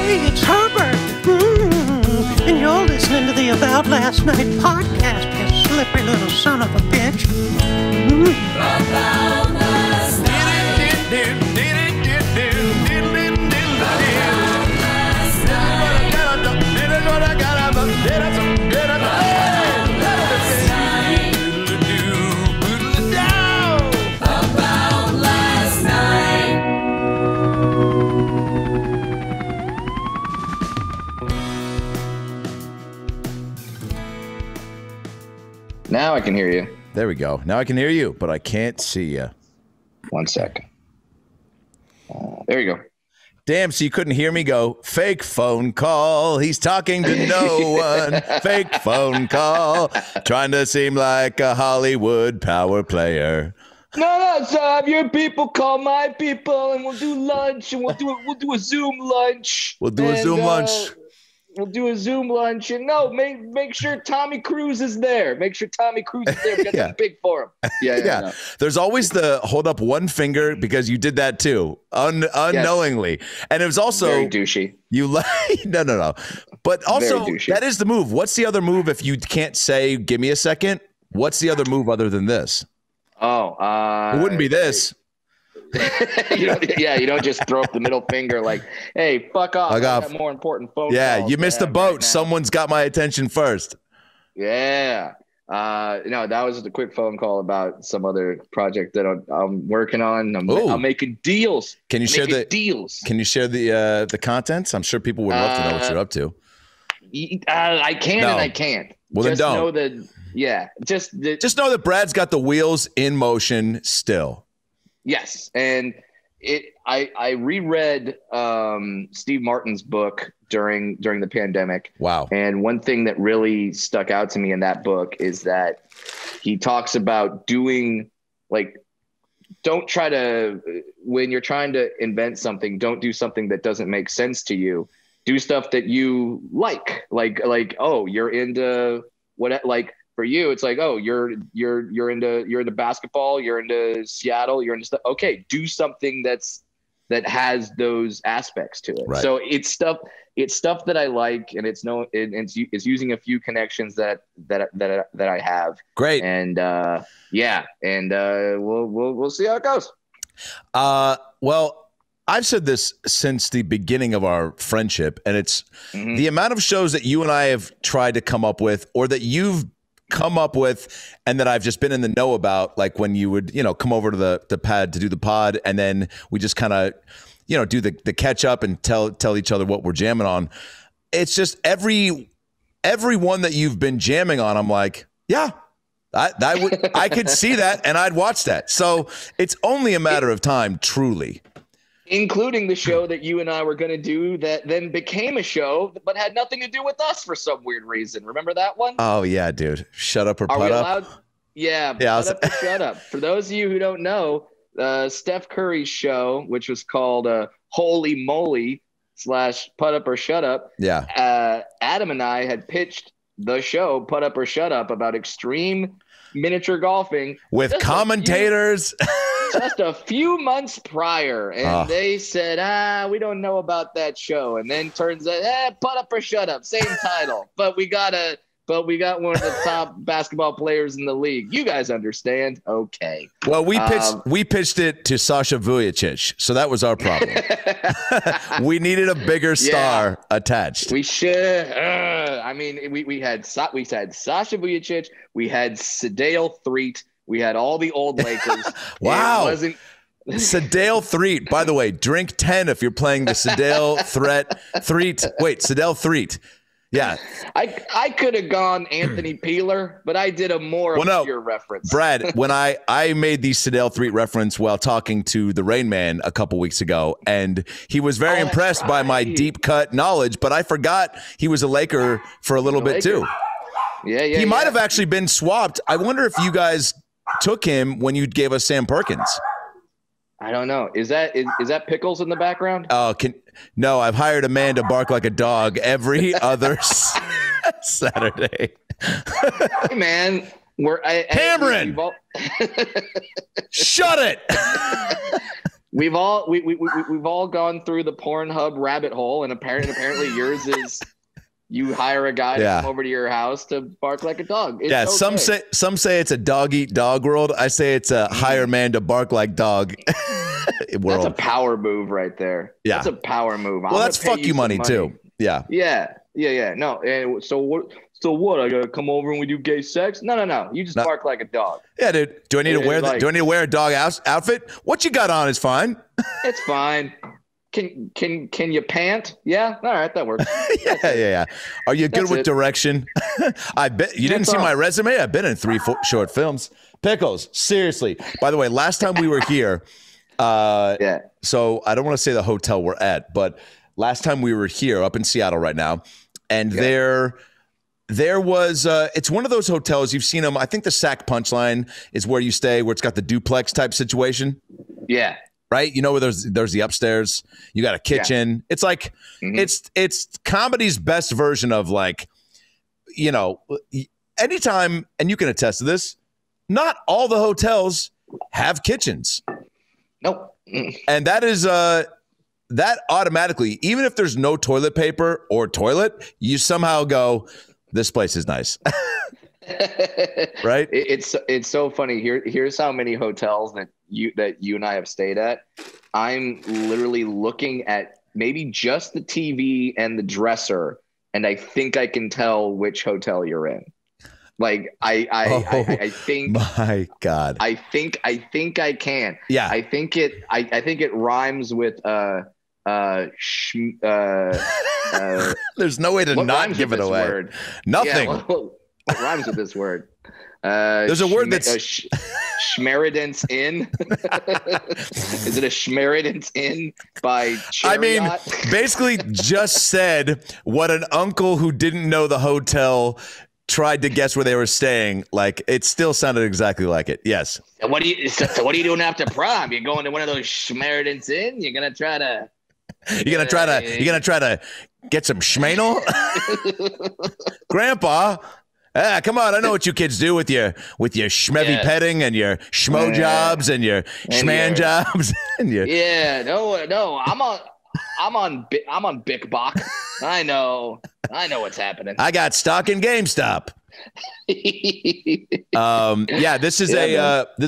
Hey, it's Herbert. And you're listening to the About Last Night podcast, you slippery little son of a bitch. About last night. Now I can hear you. There we go. Now I can hear you, but I can't see you. 1 second. There you go. Damn, so you couldn't hear me go, fake phone call. He's talking to no one. Fake phone call. Trying to seem like a Hollywood power player. No, so have your people call my people, and we'll do lunch, and we'll do a Zoom lunch. We'll do a Zoom lunch. We'll do a Zoom lunch, and make sure Tommy Cruise is there. Make sure Tommy Cruise is there. We got something big for him. Yeah. No. There's always the hold up one finger because you did that too, unknowingly, and it was also very douchey. You no, but also that is the move. What's the other move if you can't say "give me a second"? What's the other move other than this? It wouldn't be this. You don't just throw up the middle finger like, hey, fuck off. I got more important phone calls. You missed the boat. Right, someone's got my attention first. Yeah. No, that was just a quick phone call about some other project that I'm working on. I'm making deals. Can you share the deals? Can you share the contents? I'm sure people would love to know what you're up to. I can and I can't. Well, just then don't. Know that, just know that Brad's got the wheels in motion still. Yes, and I reread Steve Martin's book during the pandemic. Wow. And one thing that really stuck out to me in that book is that he talks about doing don't try to, when you're trying to invent something, don't do something that doesn't make sense to you. Do stuff that you like, you're into what, for you, it's like, oh, you're into basketball, you're into Seattle, you're into stuff. Okay, do something that has those aspects to it. Right. So it's stuff that I like, and it's using a few connections that I have. Great. And we'll see how it goes. Well, I've said this since the beginning of our friendship, and it's the amount of shows that you and I have tried to come up with, or that you've come up with, and that I've just been in the know about, like when you would, come over to the pad to do the pod, and then we just kind of, do the catch up and tell each other what we're jamming on. It's just every one that you've been jamming on, I'm like, yeah, I could see that, and I'd watch that. So it's only a matter of time, truly. Including the show that you and I were going to do that then became a show, but had nothing to do with us for some weird reason. Remember that one? Oh, yeah, dude. Shut up or Are put we up? Allowed? Yeah, put up or shut up. For those of you who don't know, Steph Curry's show, which was called Holy Moly / Put Up or Shut Up. Yeah. Adam and I had pitched the show Put Up or Shut Up about extreme miniature golfing. With commentators. Just a few months prior, and they said, we don't know about that show. And then turns out, Put Up or Shut Up, same title, but we got one of the top basketball players in the league. You guys understand? Okay. Well, we pitched it to Sasha Vujacic, so that was our problem. We needed a bigger star attached. We should. We had Sasha Vujacic, we had Sedale Threatt. We had all the old Lakers. Wow. Sedale Threatt. By the way, drink 10 if you're playing the Sedale Threatt. Wait, Sedale Threatt. Yeah. I could have gone Anthony Peeler, but I did a more obscure reference. Brad, when I made the Sedale Threatt reference while talking to the Rain Man a couple weeks ago, and he was very impressed by my deep cut knowledge, but I forgot he was a Laker for a little bit too. Yeah. He might have actually been swapped. I wonder if you guys took him when you gave us Sam Perkins. I don't know. Is that Pickles in the background? Oh, no, I've hired a man to bark like a dog every other Saturday. Hey, man. Cameron! Shut it! we've all gone through the Pornhub rabbit hole, and apparently yours is you hire a guy to come over to your house to bark like a dog. It's okay. some say it's a dog eat dog world. I say it's a hire man to bark like dog world. That's a power move right there. Yeah, that's a power move. Well, that's fuck you money too. Yeah. No, and so what? So what? I gotta come over and we do gay sex? No. You just bark like a dog. Yeah, dude. Do I need to wear that? Do I need to wear a dog outfit? What you got on is fine. It's fine. Can you pant? Yeah. All right, that works. Yeah. Are you good with direction? I bet you didn't see my resume. I've been in 3 short films. Pickles, seriously. By the way, last time we were here, so I don't want to say the hotel we're at, but last time we were here up in Seattle right now, and there was it's one of those hotels, you've seen them. I think the Sack Punchline is where you stay, where it's got the duplex type situation. Yeah. Right? You know where there's the upstairs, you got a kitchen. Yeah. It's like it's comedy's best version of, like, you know, anytime, and you can attest to this, not all the hotels have kitchens. Nope. And that is that automatically, even if there's no toilet paper or toilet, you somehow go, this place is nice. Right? It's so funny. Here's how many hotels that you and I have stayed at. I'm literally looking at maybe just the TV and the dresser, and I think I can tell which hotel you're in. Like I think, my God, I think I can. Yeah. I think it rhymes with there's no way to not give it away. Word? Nothing. Yeah, what rhymes with this word? There's a word that's Schmeridance Inn. Is it a Schmeridance Inn by Chariot? I mean, basically just said what an uncle who didn't know the hotel tried to guess where they were staying. Like, it still sounded exactly like it. Yes. So what are you doing after prom? You're going to one of those Schmeridance Inn? You're gonna try to get some schmanel? Grandpa. Come on, I know what you kids do with your schmevy petting and your schmo jobs and your schman jobs and your no, I'm on Big Bok. I know what's happening. I got stock in GameStop. This is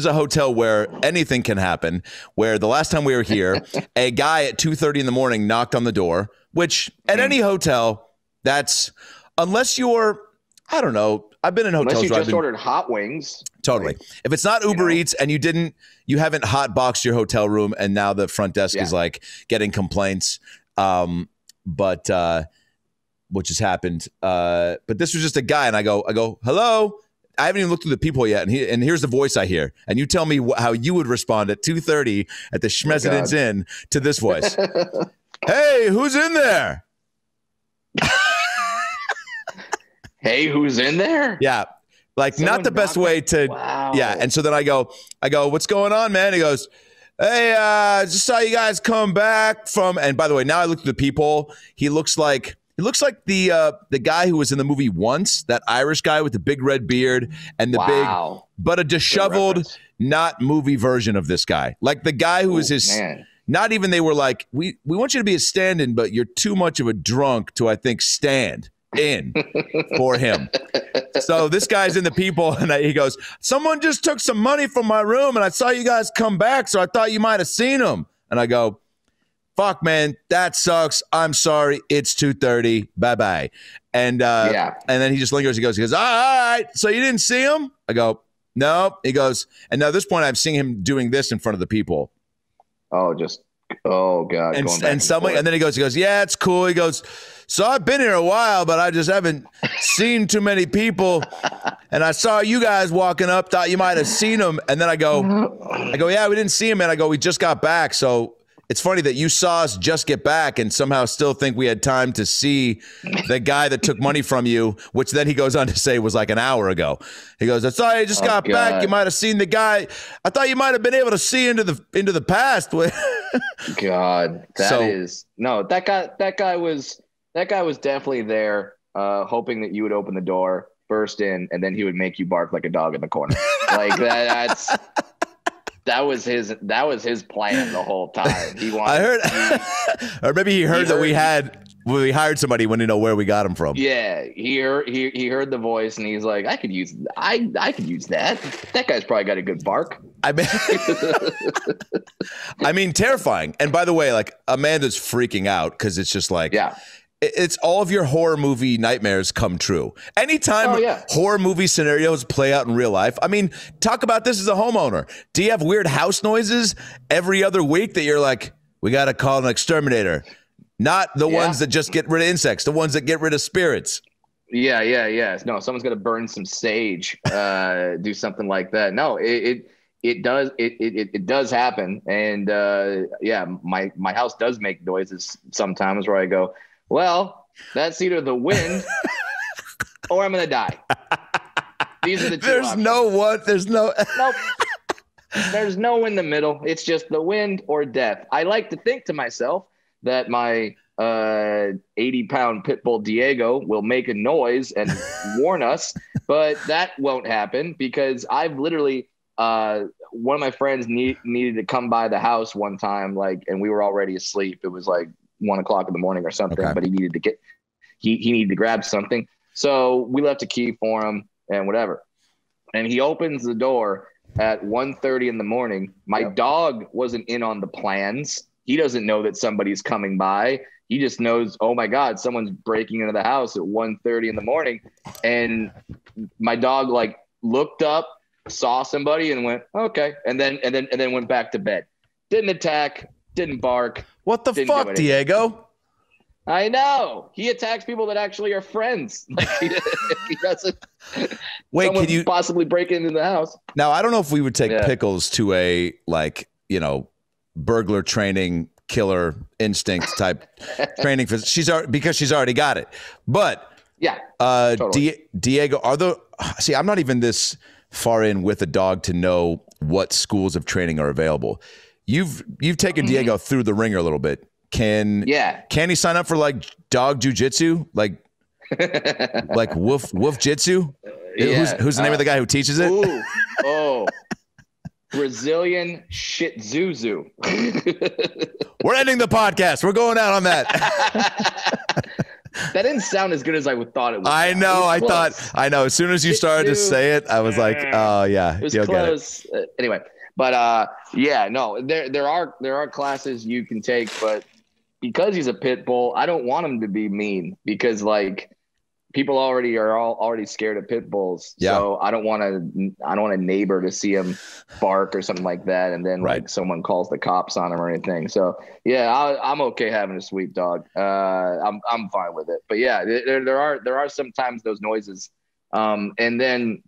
a hotel where anything can happen. Where the last time we were here, a guy at 2:30 in the morning knocked on the door, which at any hotel, that's, unless you're, I don't know, I've been in hotels. Unless you just ordered hot wings. Totally. If it's not Uber Eats and you haven't hot boxed your hotel room, and now the front desk is like getting complaints, which has happened. But this was just a guy, and I go, hello. I haven't even looked through the people yet, and here's the voice I hear, and you tell me how you would respond at 2:30 at the Schmesidence Inn to this voice. Hey, who's in there? Hey, who's in there? Yeah. Like, not the best way to. Wow. Yeah. And so then I go, what's going on, man? He goes, hey, just saw you guys come back from. And by the way, now I look at the people. He looks like the guy who was in the movie Once, that Irish guy with the big red beard and the big, but a disheveled, not movie version of this guy. Like the guy who was his. Man. Not even, they were like, we want you to be a stand-in, but you're too much of a drunk to, I think, stand in for him. So this guy's in the people, and he goes, someone just took some money from my room, and I saw you guys come back, so I thought you might have seen him. And I go, fuck, man, that sucks. I'm sorry. It's 2:30. Bye-bye. And and then he just lingers. He goes, all right, so you didn't see him? I go, no. He goes, and now at this point, I'm seeing him doing this in front of the people. Oh God. And then he goes, yeah, it's cool. He goes, so I've been here a while, but I just haven't seen too many people. And I saw you guys walking up, thought you might have seen them. And then I go, yeah, we didn't see him. And I go, we just got back. So it's funny that you saw us just get back and somehow still think we had time to see the guy that took money from you, which then he goes on to say was like an hour ago. He goes, I saw you just got back. You might have seen the guy. I thought you might have been able to see into the past. God, that guy was definitely there, hoping that you would open the door, burst in, and then he would make you bark like a dog in the corner. Like that's that was his plan the whole time. He wanted. I heard, or maybe he heard that we hired somebody when where we got him from. Yeah, he heard the voice and he's like, I could use that. That guy's probably got a good bark. I mean, terrifying. And by the way, like, Amanda's freaking out because it's just like, it's all of your horror movie nightmares come true. Anytime horror movie scenarios play out in real life. I mean, talk about this as a homeowner. Do you have weird house noises every other week that you're like, we got to call an exterminator? Not the ones that just get rid of insects, the ones that get rid of spirits. Yeah. No, someone's going to burn some sage, do something like that. No, it does happen. And my house does make noises sometimes where I go, well, that's either the wind or I'm going to die. These are the two options. Nope. There's no in the middle. It's just the wind or death. I like to think to myself that my 80-pound pit bull Diego will make a noise and warn us, but that won't happen because I've literally one of my friends needed to come by the house one time, and we were already asleep. It was like 1 o'clock in the morning or something, but he needed to he needed to grab something. So we left a key for him and whatever. And he opens the door at 1:30 in the morning. My dog wasn't in on the plans. He doesn't know that somebody's coming by. He just knows, oh my God, someone's breaking into the house at 1:30 in the morning. And my dog looked up, saw somebody and went, okay. And then went back to bed. Didn't attack, didn't bark. What the fuck, Diego? I know. He attacks people that actually are friends. He doesn't. Wait, can you possibly break into the house? Now, I don't know if we would take Pickles to a burglar training, killer instinct type training because she's already got it. But totally. Diego, I'm not even this far in with a dog to know what schools of training are available. You've taken Diego through the ringer a little bit. Can he sign up for dog jujitsu, like woof jitsu? Who's the name of the guy who teaches it? Brazilian Shih Tzu. We're ending the podcast. We're going out on that. That didn't sound as good as I thought it was. I know. I know. As soon as you started to say it, I was like, oh yeah, it was close. Anyway, but there are classes you can take, but because he's a pit bull, I don't want him to be mean because people are already scared of pit bulls. Yeah. So I don't want a neighbor to see him bark or something like that. And then someone calls the cops on him or anything. So I'm okay having a sweet dog. I'm fine with it, but there are sometimes those noises. And then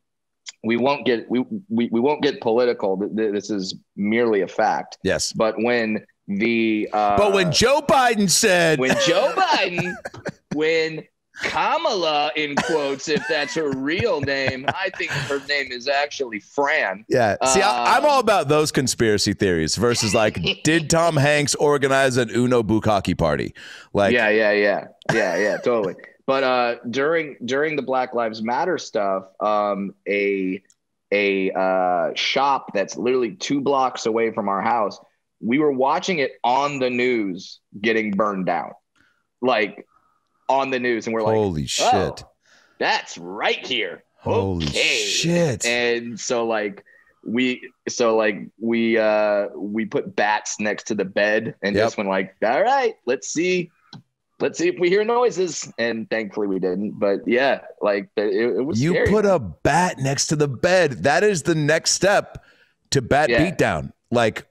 we won't get political. This is merely a fact. Yes. But when Joe Biden said, when Kamala, in quotes, if that's her real name, I think her name is actually Fran. Yeah. See, I'm all about those conspiracy theories versus did Tom Hanks organize an Uno bukkake party? Yeah, totally. But during the Black Lives Matter stuff, a shop that's literally 2 blocks away from our house, we were watching it on the news getting burned down, on the news, and we're like, holy shit, that's right here. Holy shit. And so we put bats next to the bed and just went all right, let's see if we hear noises. And thankfully we didn't, but it was you scary. Put a bat next to the bed. That is the next step to bat beatdown. That's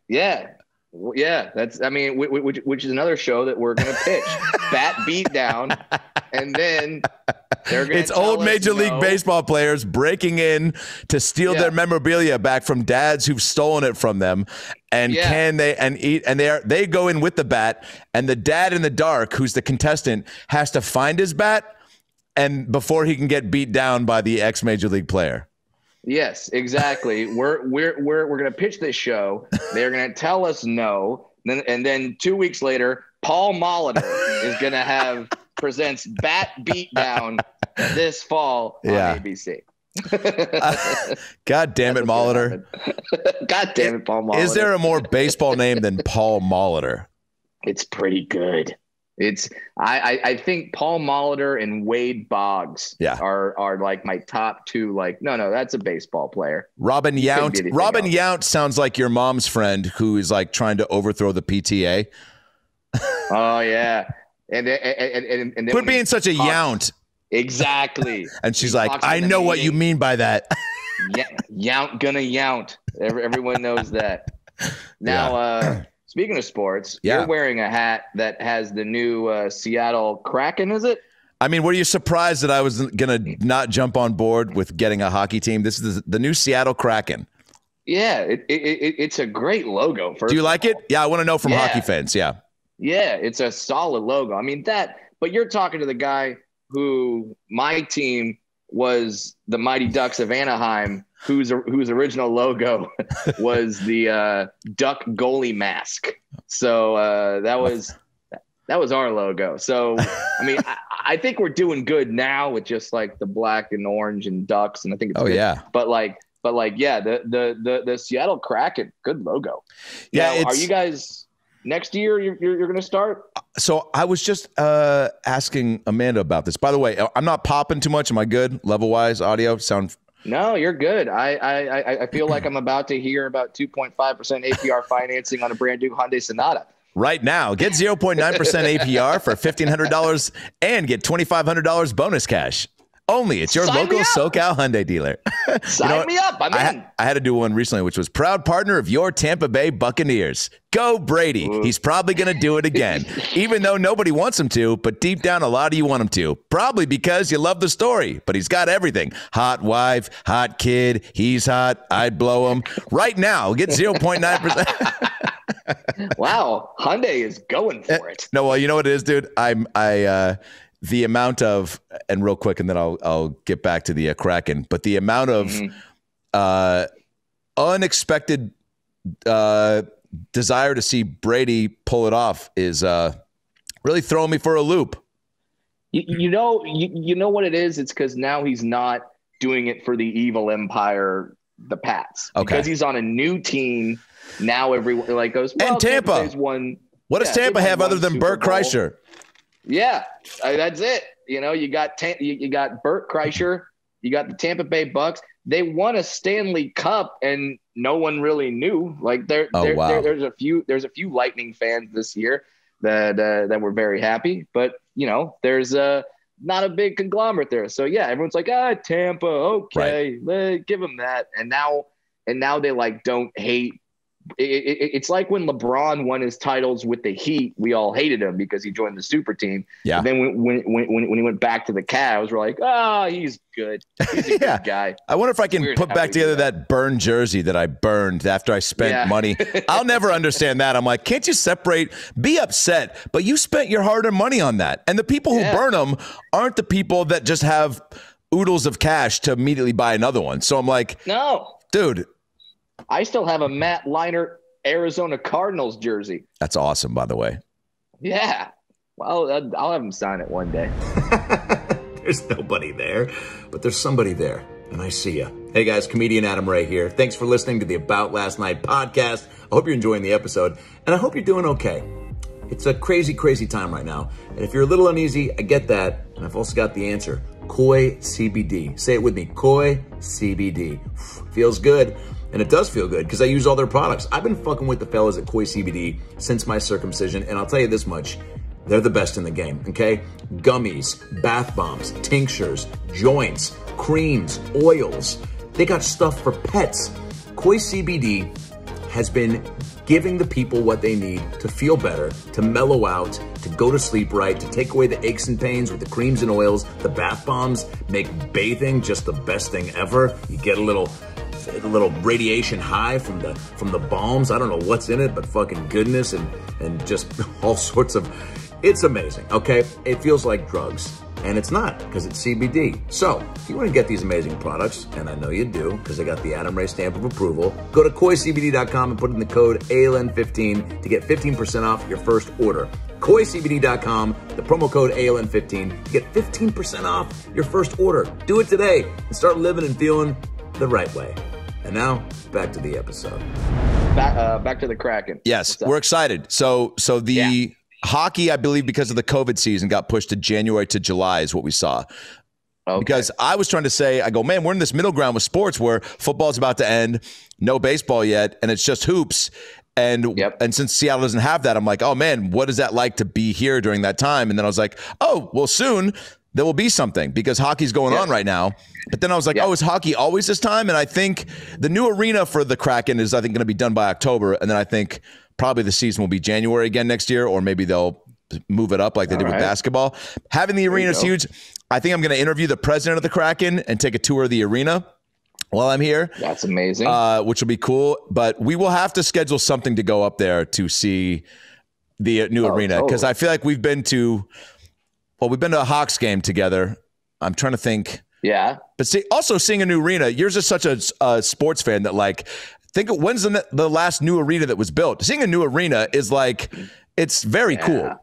which is another show that we're gonna pitch. Bat Beatdown, and then it's old Major League Baseball players breaking in to steal their memorabilia back from dads who've stolen it from them, and they go in with the bat, and the dad in the dark, who's the contestant, has to find his bat, and before he can get beat down by the ex Major League player. Yes, exactly. We're gonna pitch this show. They're gonna tell us no, and then 2 weeks later, Paul Molitor is gonna presents Bat Beatdown this fall on ABC. God damn it, Molitor. God damn it, Paul Molitor. Is there a more baseball name than Paul Molitor? It's pretty good. I think Paul Molitor and Wade Boggs are like my top two. Like, no, that's a baseball player. Robin Yount. Robin Yount sounds like your mom's friend who is like trying to overthrow the PTA. Oh yeah, and then quit being such a Yount. Exactly. And she's like, I know what you mean by that. Yount gonna Yount. Everyone knows that. Now, speaking of sports, you're wearing a hat that has the new Seattle Kraken, is it? I mean, were you surprised that I was going to not jump on board with getting a hockey team? This is the new Seattle Kraken. Yeah, it's a great logo. Do you like it? Yeah, I want to know from hockey fans. Yeah. Yeah, it's a solid logo. I mean, but you're talking to the guy who my team was the Mighty Ducks of Anaheim, whose original logo was the duck goalie mask. So that was our logo. So I mean, I think we're doing good now with just like the black and orange and ducks, and I think it's good. Yeah. But the Seattle Kraken, good logo. Yeah, now, are you guys next year? You're going to start? So I was just asking Amanda about this. By the way, I'm not popping too much. Am I good level wise? Audio sound? No, you're good. I feel like I'm about to hear about 2.5% APR financing on a brand new Hyundai Sonata. Right now, get 0.9% APR for $1,500 and get $2,500 bonus cash. Only at your local SoCal Hyundai dealer. Sign me up. I'm in. I had to do one recently, which was proud partner of your Tampa Bay Buccaneers. Go Brady. Ooh. He's probably going to do it again, even though nobody wants him to. But deep down, a lot of you want him to. Probably because you love the story. But he's got everything. Hot wife, hot kid. He's hot. I'd blow him. Right now, get 0.9%. Wow. Hyundai is going for it. No, well, you know what it is, dude? The amount of, and real quick, and then I'll get back to the Kraken, but the amount of unexpected desire to see Brady pull it off is really throwing me for a loop. You know what it is? It's because now he's not doing it for the evil empire, the Pats. Okay. Because he's on a new team. Now everyone like goes, well, and Tampa. What does Tampa have other than Bert Kreischer? Yeah, that's it. You know, you got Bert Kreischer, you got the Tampa Bay Bucks. They won a Stanley Cup, and no one really knew. Like there's a few Lightning fans this year that were very happy, but you know, there's not a big conglomerate there. So yeah, everyone's like, Tampa, okay, right. Give them that. And now they like don't hate. It's like when LeBron won his titles with the Heat, we all hated him because he joined the super team. Yeah. And then when he went back to the Cavs, we're like, he's good. He's a good guy. I wonder if I can put back together that burned jersey that I burned after I spent money. I'll never understand that. I'm like, can't you separate? Be upset, but you spent your hard-earned money on that. And the people who burn them aren't the people that just have oodles of cash to immediately buy another one. So I'm like, no, dude. I still have a Matt Leinart Arizona Cardinals jersey. That's awesome, by the way. Yeah. Well, I'll have him sign it one day. There's nobody there, but there's somebody there, and I see ya. Hey, guys, comedian Adam Ray here. Thanks for listening to the About Last Night podcast. I hope you're enjoying the episode, and I hope you're doing okay. It's a crazy, crazy time right now, and if you're a little uneasy, I get that, and I've also got the answer. Koi CBD. Say it with me. Koi CBD. Feels good. And it does feel good because I use all their products. I've been fucking with the fellas at Koi CBD since my circumcision, and I'll tell you this much. They're the best in the game, okay? Gummies, bath bombs, tinctures, joints, creams, oils. They got stuff for pets. Koi CBD has been giving the people what they need to feel better, to mellow out, to go to sleep right, to take away the aches and pains with the creams and oils. The bath bombs make bathing just the best thing ever. You get a little radiation high from the balms. I don't know what's in it, but fucking goodness and just all sorts of It's amazing, okay? It feels like drugs. And it's not, because it's CBD. So, if you want to get these amazing products, and I know you do, because they got the Adam Ray stamp of approval, go to KoiCBD.com and put in the code ALN15 to get 15% off your first order. KoiCBD.com, the promo code ALN15 to get 15% off your first order. Do it today and start living and feeling the right way. And now, back to the episode. Back to the Kraken. Yes, we're excited. So the hockey, I believe, because of the COVID season, got pushed to January to July is what we saw. Okay. Because I was trying to say, I go, man, we're in this middle ground with sports where football's about to end, no baseball yet, and it's just hoops. And since Seattle doesn't have that, I'm like, oh, man, what is that like to be here during that time? And then I was like, oh, well, soon there will be something because hockey's going on right now. But then I was like, oh, is hockey always this time? And I think the new arena for the Kraken is, I think, going to be done by October. And then I think probably the season will be January again next year, or maybe they'll move it up like they did with basketball. Having the arena is huge. I think I'm going to interview the president of the Kraken and take a tour of the arena while I'm here. That's amazing. Which will be cool. But we will have to schedule something to go up there to see the new arena, because I feel like we've been to a Hawks game together. I'm trying to think. Yeah. But see, also seeing a new arena, you're just such a sports fan that, like, think of when's the last new arena that was built. Seeing a new arena is like, it's very cool.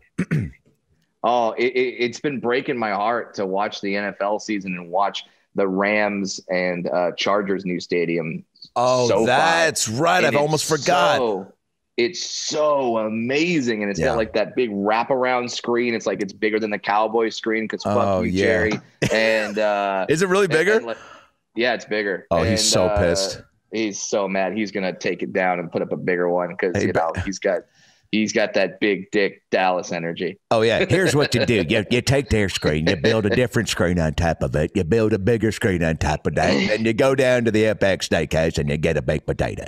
It's been breaking my heart to watch the NFL season and watch the Rams and Chargers new stadium. Oh, that's right. I've almost forgot. It's so amazing. And it's got like that big wraparound screen. It's like, it's bigger than the Cowboys screen because fuck you, Jerry. And is it really bigger? Yeah, it's bigger. Oh, he's so pissed. He's so mad. He's gonna take it down and put up a bigger one because he's got that big dick Dallas energy. Oh yeah, here's what you do: you take their screen, you build a different screen on top of it, you build a bigger screen on top of that, and you go down to the FX Steakhouse and you get a baked potato.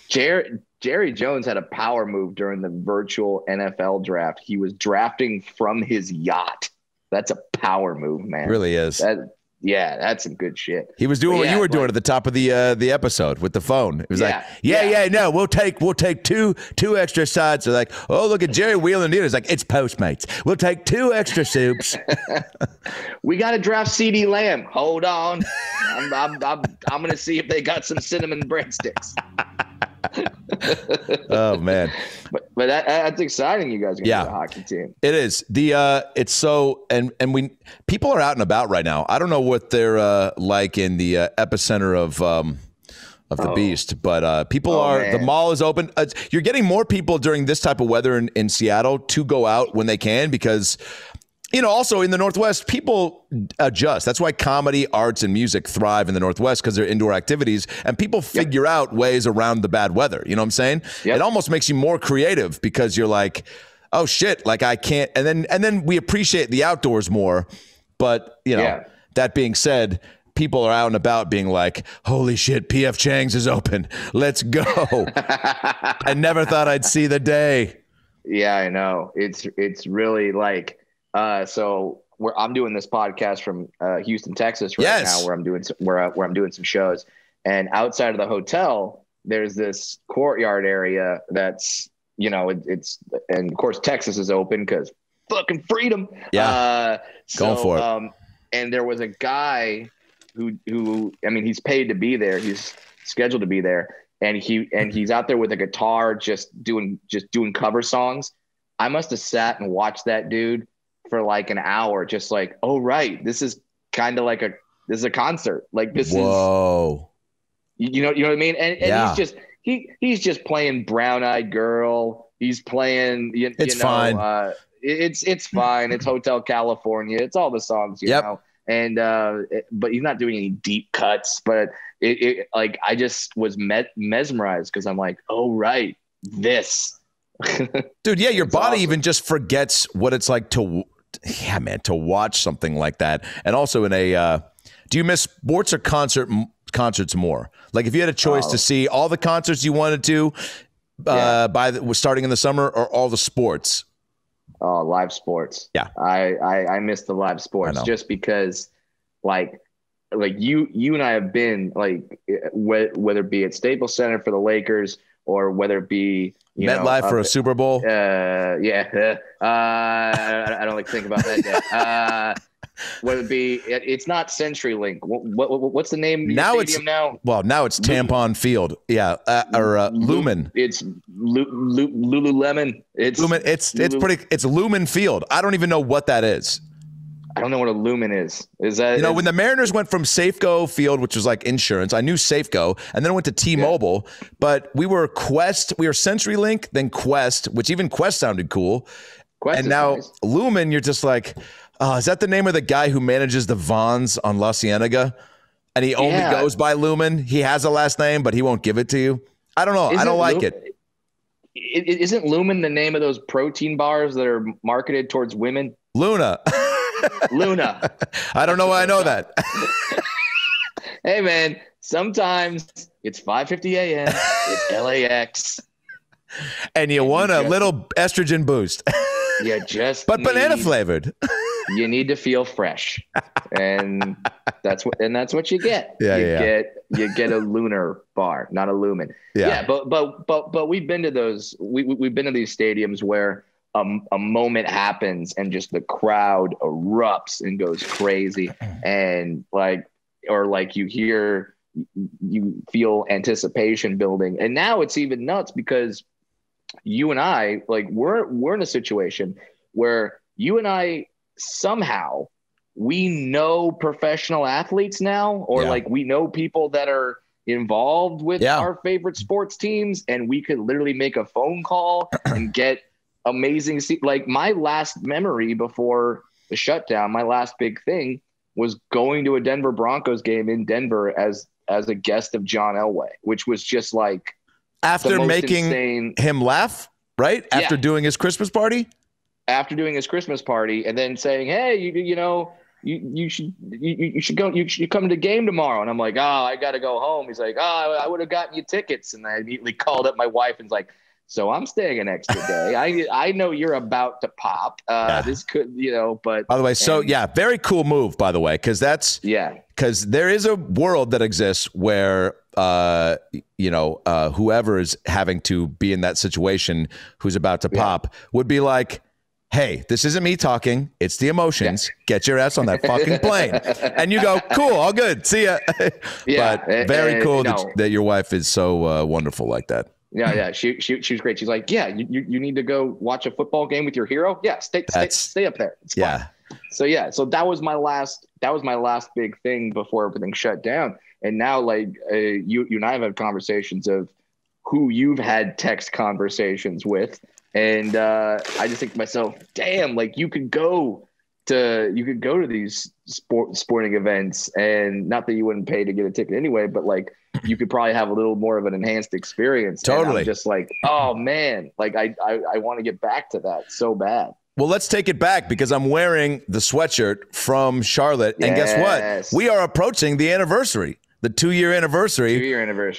Jerry Jones had a power move during the virtual NFL draft. He was drafting from his yacht. That's a power move, man. It really is. Yeah, that's some good shit. He was doing what you were doing at the top of the episode with the phone. It was no, we'll take two extra sides. They're like, oh, look at Jerry wheeling in. It's like, it's Postmates. We'll take 2 extra soups. We got to draft CD Lamb. Hold on, I'm gonna see if they got some cinnamon breadsticks. Oh man, but that's exciting. You guys are gonna be a hockey team. It is it's so and people are out and about right now. I don't know what they're like in the epicenter of the beast, but people are. The mall is open. You're getting more people during this type of weather in Seattle to go out when they can because. Also in the Northwest, people adjust. That's why comedy, arts, and music thrive in the Northwest because they're indoor activities, and people figure out ways around the bad weather. You know what I'm saying? Yep. It almost makes you more creative because you're like, oh shit, like I can't. And then we appreciate the outdoors more. But that being said, people are out and about being like, holy shit, PF Chang's is open. Let's go. I never thought I'd see the day. Yeah, I know. It's really like. So I'm doing this podcast from Houston, Texas right now, where I'm doing some shows, and outside of the hotel, there's this courtyard area that's it's and of course Texas is open because fucking freedom. Yeah, going for it. And there was a guy who he's paid to be there, he's scheduled to be there, and he's out there with a guitar just doing cover songs. I must have sat and watched that dude for like an hour, just like, oh right, this is kind of like this is a concert, like this Whoa. is you know what I mean, and he's just playing Brown Eyed Girl, he's playing it's fine, it's fine, it's Hotel California, it's all the songs you know, and but he's not doing any deep cuts, but it like I just was mesmerized because I'm like, oh right, this dude, your body awesome. Even just forgets what it's like to watch something like that. And also in a do you miss sports or concerts more? Like if you had a choice to see all the concerts you wanted to starting in the summer, or all the sports? Oh, live sports. Yeah, I miss the live sports just because like you and I have been like whether it be at Staples Center for the Lakers or whether it be MetLife for a Super Bowl. I don't like to think about that yet. Whether it be, it's not CenturyLink. What's the name of your stadium now? Well, now it's Tampon Field. Yeah, or Lumen. It's Lululemon. It's Lumen. It's Lumen Field. I don't even know what that is. I don't know what a Lumen is. Is that when the Mariners went from Safeco Field, which was like insurance, I knew Safeco, and then went to T-Mobile. Yeah. But we were Quest, we were CenturyLink, then Quest, which even Quest sounded cool. Quest and now nice. Lumen, you're just like, is that the name of the guy who manages the Vons on La Cienega? And he only goes by Lumen. He has a last name, but he won't give it to you. I don't know. I don't like it. Isn't Lumen the name of those protein bars that are marketed towards women? Luna. Luna. I don't know why I know that. Hey, man, sometimes it's 5:50 a.m. It's LAX. And you want a little estrogen boost. But banana flavored. You need to feel fresh. And that's what you get. You get a Lunar bar, not a Lumen. Yeah, but we've been to those. We've been to these stadiums where a moment happens and just the crowd erupts and goes crazy, and you feel anticipation building. And now it's even nuts because you and I, we're in a situation where you and I somehow we know professional athletes now, or we know people that are involved with our favorite sports teams, and we could literally make a phone call and get amazing. Like my last memory before the shutdown, my last big thing was going to a Denver Broncos game in Denver as a guest of John Elway, which was just like after making him laugh, right? After doing his Christmas party. After doing his Christmas party, and then saying, "Hey, you should come to the game tomorrow." And I'm like, "Oh, I got to go home." He's like, "Oh, I would have gotten you tickets." And I immediately called up my wife and was like, "So I'm staying an extra day. I know you're about to pop. This could, but." By the way, very cool move, by the way, because there is a world that exists where whoever is having to be in that situation who's about to pop would be like, "Hey, this isn't me talking. It's the emotions. Get your ass on that fucking plane." And you go, "Cool, all good. See ya." But very cool that your wife is so wonderful like that. Yeah. She was great. She's like, "Yeah, you need to go watch a football game with your hero. Yeah, stay up there. It's fine." So that was my last big thing before everything shut down. And now, you and I have had conversations of who you've had text conversations with. And I just think to myself, damn, you could go to these sporting events, and not that you wouldn't pay to get a ticket anyway, but you could probably have a little more of an enhanced experience. Totally. And I'm just like, oh man, I want to get back to that so bad. Well, let's take it back because I'm wearing the sweatshirt from Charlotte. And guess what? We are approaching the anniversary, the 2-year anniversary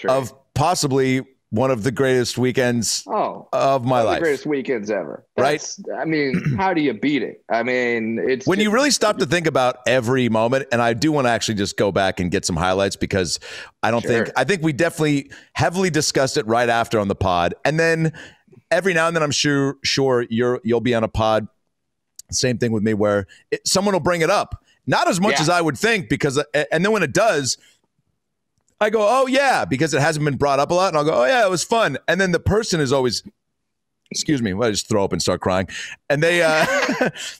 of possibly one of the greatest weekends of my life. The greatest weekends ever. Right? I mean, how do you beat it? I mean, it's when you really stop to think about every moment. And I do want to actually just go back and get some highlights because I think we definitely heavily discussed it right after on the pod. And then every now and then I'm sure you'll be on a pod. Same thing with me where someone will bring it up. Not as much as I would think and then when it does, I go, "Oh yeah," because it hasn't been brought up a lot. And I'll go, "Oh yeah, it was fun." And then the person is always, excuse me, I just throw up and start crying. And they,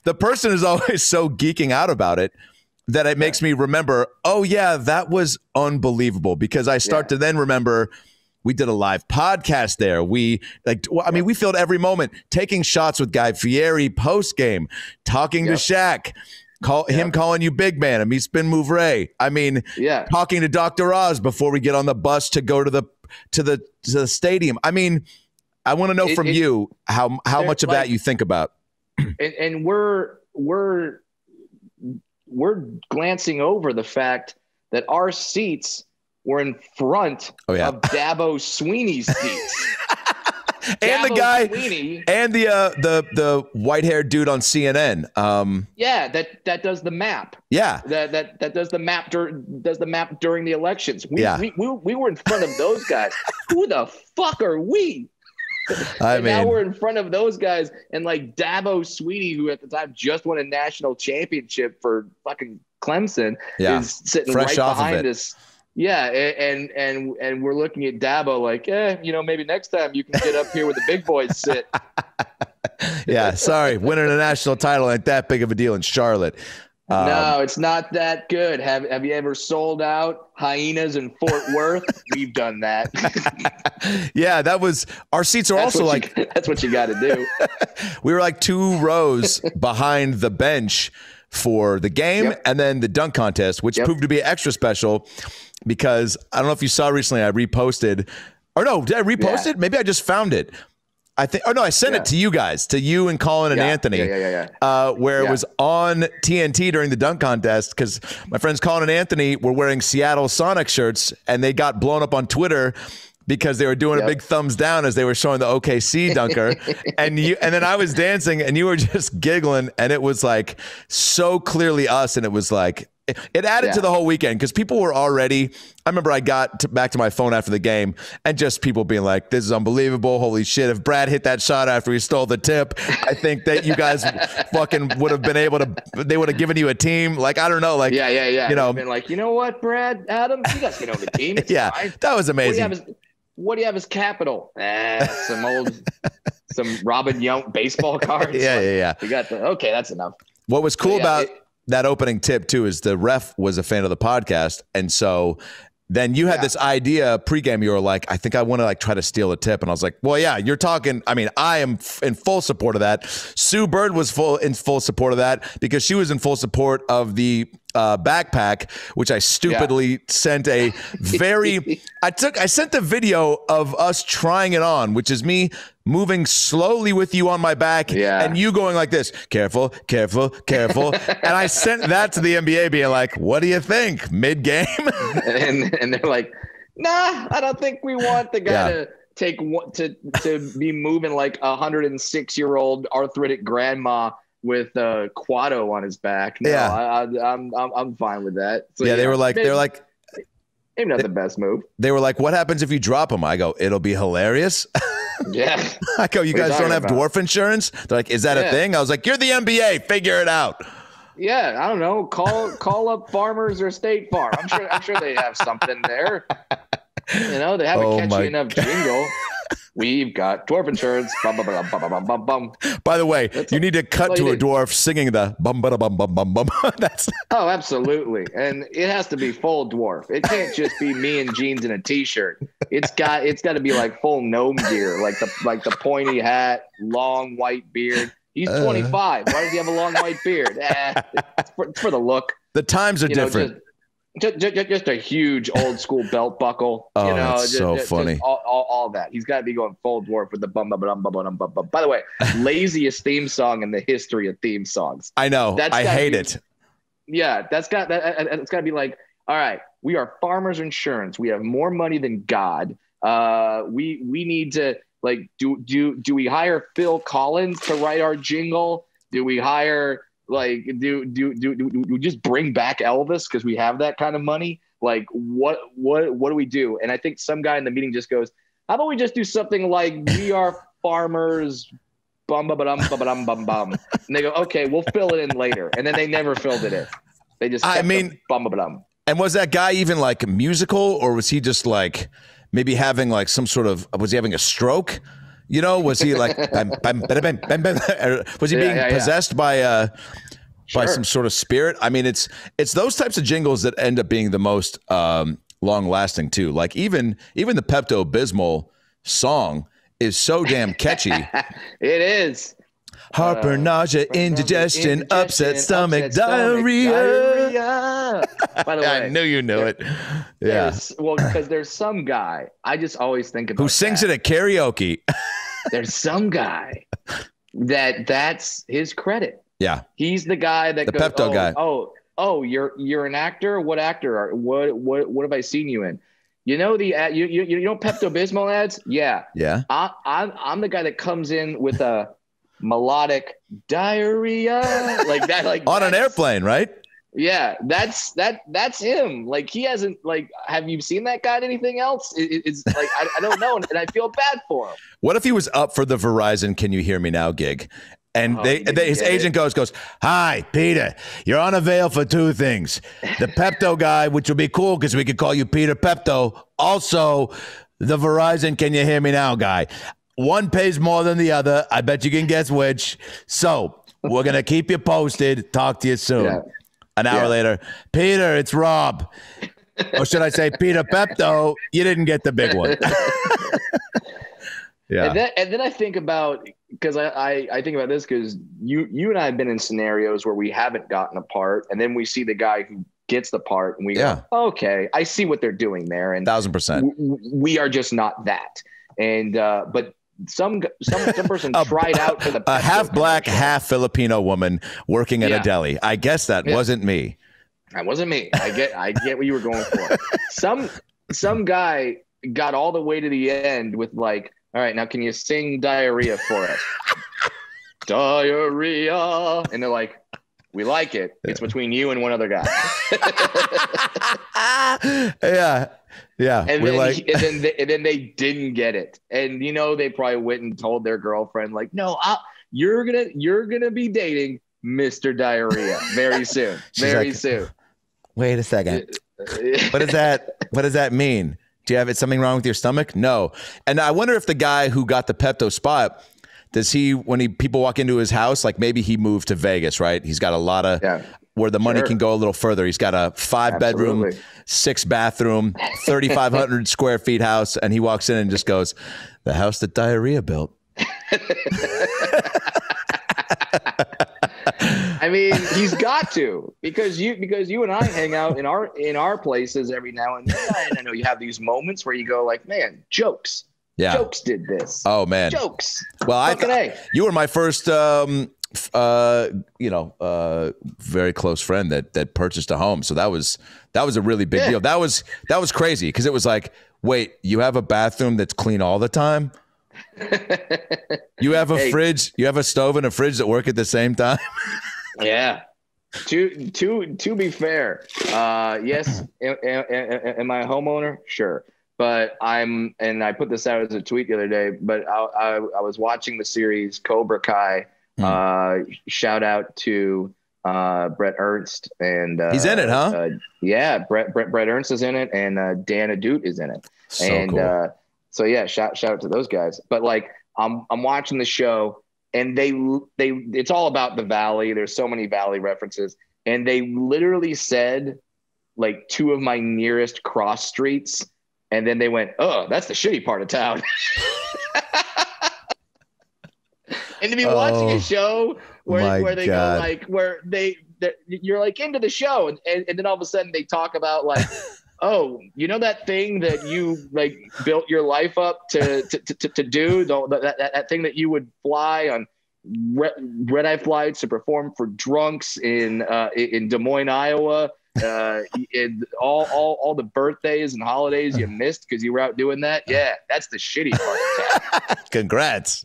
the person is always so geeking out about it that it makes me remember, "Oh yeah, that was unbelievable." Because I start to then remember we did a live podcast there. We we filled every moment, taking shots with Guy Fieri post game, talking to Shaq. Him calling you big man and me spin move Ray. I mean, talking to Dr. Oz before we get on the bus to go to the stadium. I mean, I want to know from you how much of that you think about. And we're glancing over the fact that our seats were in front of Dabo Sweeney's seats. And the Dabo guy Sweeney, and the white-haired dude on CNN. yeah, that does the map. Yeah. That does the map during the elections. We were in front of those guys. Who the fuck are we? Now we're in front of those guys, and like Dabo Sweeney, who at the time just won a national championship for fucking Clemson, is sitting fresh right off behind of it. us. Yeah, and we're looking at Dabo like, maybe next time you can get up here where the big boys sit. Yeah, sorry, winning a national title ain't that big of a deal in Charlotte. No, it's not that good. Have you ever sold out hyenas in Fort Worth? We've done that. Yeah, that was our seats are also like that's what you got to do. We were like 2 rows behind the bench for the game and then the dunk contest, which proved to be extra special because I don't know if you saw recently I reposted. Or no, did I repost it? Maybe I just found it. I think. Oh no, I sent it to you guys, to you and Colin and Anthony. Where it was on TNT during the dunk contest because my friends Colin and Anthony were wearing Seattle Sonic shirts and they got blown up on Twitter because they were doing a big thumbs down as they were showing the OKC dunker, and then I was dancing and you were just giggling, and it was like so clearly us, and it was like. It added to the whole weekend because people were already. I remember I got back to my phone after the game and just people being like, "This is unbelievable! Holy shit! If Brad hit that shot after he stole the tip, I think that you guys fucking would have been able to. They would have given you a team. Like I don't know. Like You know, been like, you know what, Brad, Adam, you guys get on the team. It's fine. That was amazing. What do you have as capital? Some Robin Yount baseball cards. Yeah. We got okay. That's enough. What was cool about that opening tip too is the ref was a fan of the podcast, and so then you had this idea pregame. You were like, I think I want to like try to steal a tip, and I was like, well, yeah, you're talking. I mean, I am in full support of that. Sue Bird was in full support of that because she was in full support of the backpack, which I stupidly sent a very. I sent the video of us trying it on, which is me moving slowly with you on my back and you going like this, careful, careful, careful. And I sent that to the NBA being like, what do you think? Mid-game? and they're like, nah, I don't think we want the guy to take to be moving like 106-year-old arthritic grandma with Quado on his back. No, I'm fine with that. So, they were like, maybe not the best move. They were like, what happens if you drop him? I go, it'll be hilarious. Yeah. I go, you guys don't have dwarf insurance? They're like, is that a thing? I was like, you're the NBA. Figure it out. Yeah, I don't know. Call up Farmers or State Farm. I'm sure they have something there. You know, they have a catchy enough jingle. We've got dwarf insurance. Bum, bum, bum, bum, bum, bum, bum. By the way, you need to cut to a dwarf singing the bum bum bum bum bum bum. That's absolutely, and it has to be full dwarf. It can't just be me in jeans and a t-shirt. It's got to be like full gnome gear, like the pointy hat, long white beard. He's 25. Why does he have a long white beard? It's for the look. The times are different. Just a huge old school belt buckle. Oh, that's so funny. All that. He's got to be going full dwarf with the bum bum bum bum bum bum bum. By the way, laziest theme song in the history of theme songs. I know. I hate it. Yeah, it's got to be like, all right, we are Farmers Insurance. We have more money than God. We need to like do we hire Phil Collins to write our jingle? Do we hire like do we just bring back Elvis because we have that kind of money? Like what do we do? And I think some guy in the meeting just goes, how about we just do something like we are Farmers bum bum bum bum bum bum. And they go, okay, we'll fill it in later. And then they never filled it in. They just bum bum bum. And was that guy even like musical, or was he just like maybe having like some sort of, was he having a stroke? You know, was he like, was he being possessed by some sort of spirit? I mean, it's those types of jingles that end up being the most long lasting too. Like even the Pepto-Bismol song is so damn catchy. It is. Heartburn, nausea, indigestion, upset stomach, diarrhea. By the way, I knew you knew it. Yeah. Well, because there's some guy, I just always think about who sings it at karaoke. There's some guy that's his credit. Yeah. He's the guy that the goes, Pepto guy. Oh, you're an actor? What actor? What have I seen you in? You know the ad, you know Pepto Bismol ads? Yeah. Yeah. I'm the guy that comes in with a melodic diarrhea like that, like On an airplane, right? Yeah, that's him. Like he hasn't like. Have you seen that guy? Anything else? It's like I don't know, and I feel bad for him. What if he was up for the Verizon "Can You Hear Me Now" gig? And his agent goes, "Hi, Peter, you're on avail for two things. The Pepto guy, which would be cool because we could call you Peter Pepto. Also, the Verizon Can You Hear Me Now guy. One pays more than the other. I bet you can guess which. So we're going to keep you posted. Talk to you soon." Yeah. An hour later, "Peter, it's Rob." Or should I say, "Peter Pepto, you didn't get the big one." Yeah. And then I think about, because I think about this because you and I have been in scenarios where we haven't gotten a part, and then we see the guy who gets the part, and we go, okay, I see what they're doing there, and 1,000%. We are just not that. And but some person tried out for the a half black, half Filipino woman working at a deli. I guess that wasn't me. That wasn't me. I get what you were going for. Some guy got all the way to the end with like, all right, now can you sing diarrhea for us? Diarrhea. And they're like, we like it. It's between you and one other guy. Yeah. And then they didn't get it. And they probably went and told their girlfriend, like, no, you're gonna be dating Mr. Diarrhea very soon. Very soon. Wait a second. What does that mean? Do you have something wrong with your stomach? No. And I wonder if the guy who got the Pepto spot, does he, when people walk into his house, like maybe he moved to Vegas, right? He's got a lot of where the money can go a little further. He's got a 5-bedroom, 6-bathroom, 3,500 square feet house. And he walks in and just goes, "The house that diarrhea built." I mean, he's got to, because you and I hang out in our places every now and then. And I know you have these moments where you go like, man, jokes. Yeah. Jokes did this. Oh man. Jokes. Well, you were my first very close friend that purchased a home. So that was a really big deal. That was crazy because it was like, wait, you have a bathroom that's clean all the time? You have a fridge, you have a stove and a fridge that work at the same time? Yeah. To be fair, yes. Am I a homeowner? Sure. But I put this out as a tweet the other day, but I was watching the series Cobra Kai. Shout out to Brett Ernst, and he's in it, huh? Yeah, Brett Ernst is in it, and Dan Adut is in it. So and cool. So yeah, shout out to those guys. But like, I'm watching the show, and they it's all about the Valley. There's so many Valley references, and they literally said like two of my nearest cross streets, and then they went, "Oh, that's the shitty part of town." And to be watching a show where they go like, where you're like into the show, and then all of a sudden they talk about like, oh, you know that thing that you like built your life up to do, that thing that you would fly on red eye flights to perform for drunks in Des Moines, Iowa, and all the birthdays and holidays you missed because you were out doing that. Yeah, that's the shitty part of town. Congrats.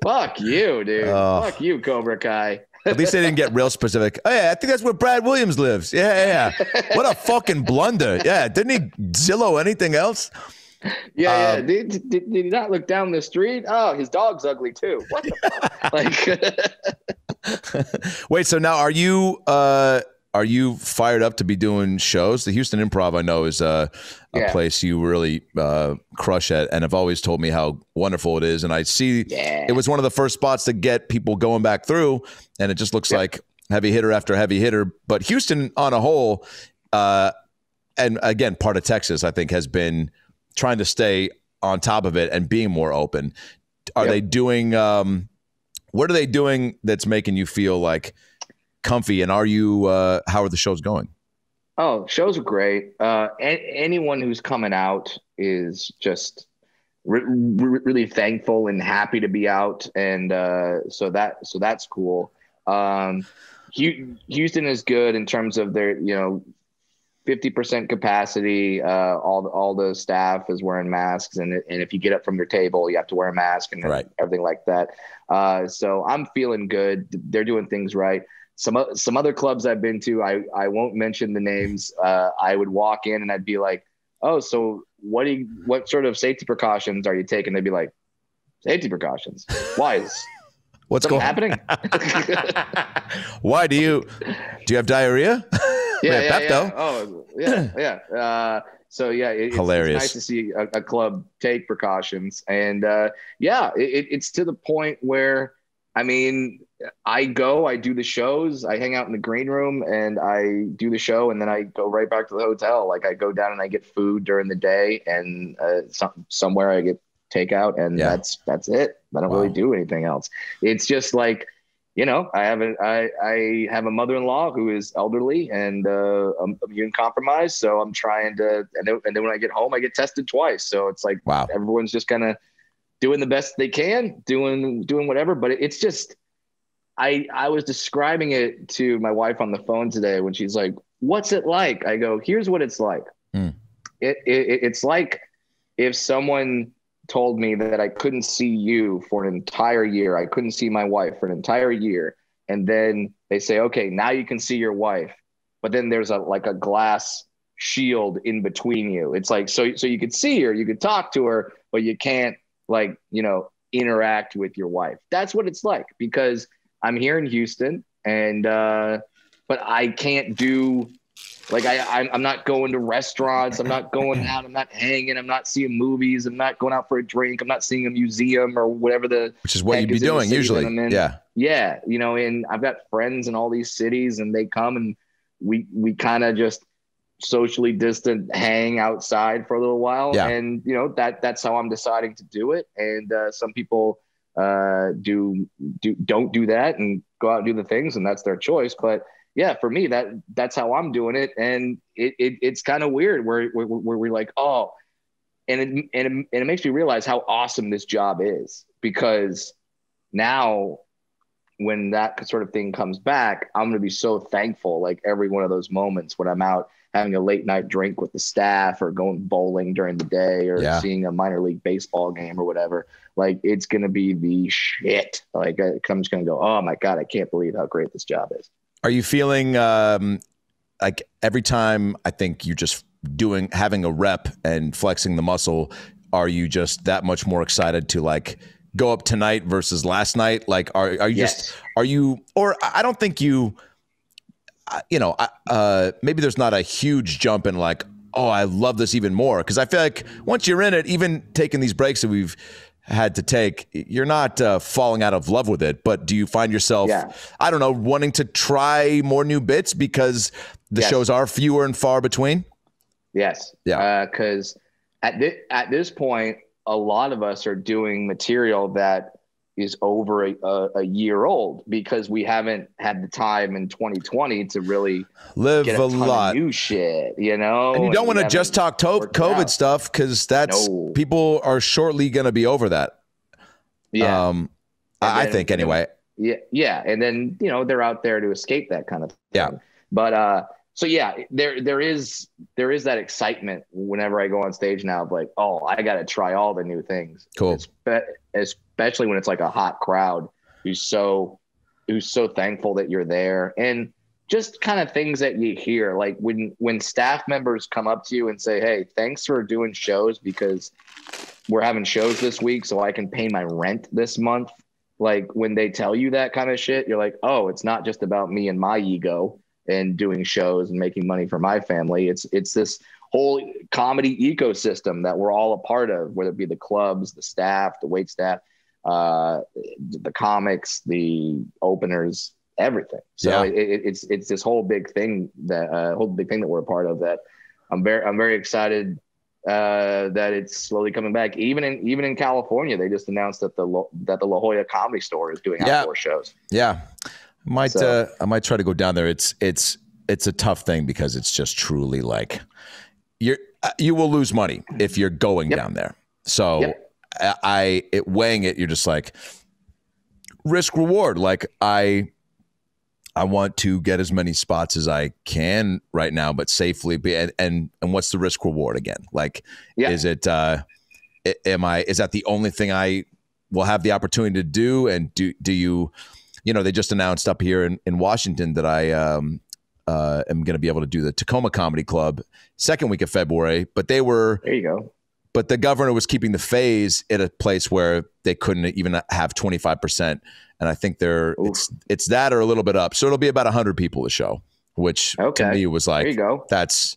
Fuck you, dude. Fuck you, Cobra Kai. At least they didn't get real specific. Oh, yeah, I think that's where Brad Williams lives. Yeah. What a fucking blunder. Yeah, didn't he Zillow anything else? Yeah. Did he not look down the street? Oh, his dog's ugly too. What the fuck? Like, wait, so now are you fired up to be doing shows? The Houston Improv, I know, is a place you really crush at, and have always told me how wonderful it is. And I see it was one of the first spots to get people going back through, and it just looks like heavy hitter after heavy hitter. But Houston on a whole, and again, part of Texas, I think, has been trying to stay on top of it and being more open. Are they doing what are they doing that's making you feel like comfy, and are you how are the shows going? Oh, shows are great. Anyone who's coming out is just really thankful and happy to be out, and so that's cool. Houston is good in terms of their 50% capacity. All the staff is wearing masks, and if you get up from your table, you have to wear a mask and everything like that. So I'm feeling good. They're doing things right. Some other clubs I've been to, I won't mention the names. I would walk in and I'd be like, "Oh, so what sort of safety precautions are you taking?" They'd be like, "Safety precautions? Why is what's going happening? Why do you have diarrhea?" Yeah. Oh, yeah. So yeah, hilarious. It's nice to see a club take precautions, and it's to the point where, I mean, I do the shows, I hang out in the green room, and I do the show, and then I go right back to the hotel. Like I go down and I get food during the day, and somewhere I get takeout, and that's it. I don't really do anything else. It's just like, I have a mother-in-law who is elderly and immune compromised. So I'm trying to, and then when I get home, I get tested twice. So it's like, everyone's just kind of doing the best they can, doing whatever. But it's just, I was describing it to my wife on the phone today when she's like, "What's it like?" I go, "Here's what it's like. It's like if someone told me that I couldn't see you for an entire year. I couldn't see my wife for an entire year. And then they say, okay, now you can see your wife. But then there's a glass shield in between you. It's like, so you could see her, you could talk to her, but you can't interact with your wife. That's what it's like, because I'm here in Houston and, but I can't do, I'm not going to restaurants. I'm not going out. I'm not hanging. I'm not seeing movies. I'm not going out for a drink. I'm not seeing a museum or whatever which is what you'd be doing usually. Yeah. Yeah. And I've got friends in all these cities, and they come and we kind of just socially distant hang outside for a little while. Yeah. And that's how I'm deciding to do it. And some people don't do that and go out and do the things, and that's their choice. But yeah, for me, that's how I'm doing it. And it's kind of weird where we're like, oh, and it makes me realize how awesome this job is, because now when that sort of thing comes back, I'm going to be so thankful. Like every one of those moments when I'm out having a late night drink with the staff, or going bowling during the day, or seeing a minor league baseball game or whatever, like it's going to be the shit. Like I'm just going to go, oh my God, I can't believe how great this job is. Are you feeling like every time I think you're just having a rep and flexing the muscle, are you just that much more excited to like go up tonight versus last night? Like, are you or I don't think maybe there's not a huge jump in like, oh, I love this even more. Cause I feel like once you're in it, even taking these breaks that we've had to take, you're not falling out of love with it, but do you find yourself, I don't know, wanting to try more new bits because the shows are fewer and far between? Yes. Yeah. Cause at this point, a lot of us are doing material that is over a year old, because we haven't had the time in 2020 to really live get a lot of new shit, And you don't want to just talk COVID stuff, because people are shortly going to be over that. Yeah. I think anyway. Yeah. And then, they're out there to escape that kind of thing. Yeah. But, so yeah, there is that excitement whenever I go on stage now of like, oh, I got to try all the new things. Cool. Especially when it's like a hot crowd who's so thankful that you're there, and just kind of things that you hear, like when staff members come up to you and say, hey, thanks for doing shows, because we're having shows this week so I can pay my rent this month. Like when they tell you that kind of shit, you're like, oh, it's not just about me and my ego and doing shows and making money for my family. It's this whole comedy ecosystem that we're all a part of, whether it be the clubs, the staff, the wait staff, the comics, the openers, everything. So it's this whole big thing that we're a part of, that I'm very excited that it's slowly coming back. Even in California, they just announced that the La Jolla Comedy Store is doing outdoor shows. Yeah. I might try to go down there. It's a tough thing, because it's just truly like you will lose money if you're going down there. So weighing it, you're just like risk reward. Like I I want to get as many spots as I can right now, but safely. And what's the risk reward again? Like, is it? Is that the only thing I will have the opportunity to do? And do you? You know, they just announced up here in Washington that I am going to be able to do the Tacoma Comedy Club second week of February. But there you go. But the governor was keeping the phase at a place where they couldn't even have 25%. And I think it's that or a little bit up. So it'll be about 100 people a show, which to me was like, there you go. That's,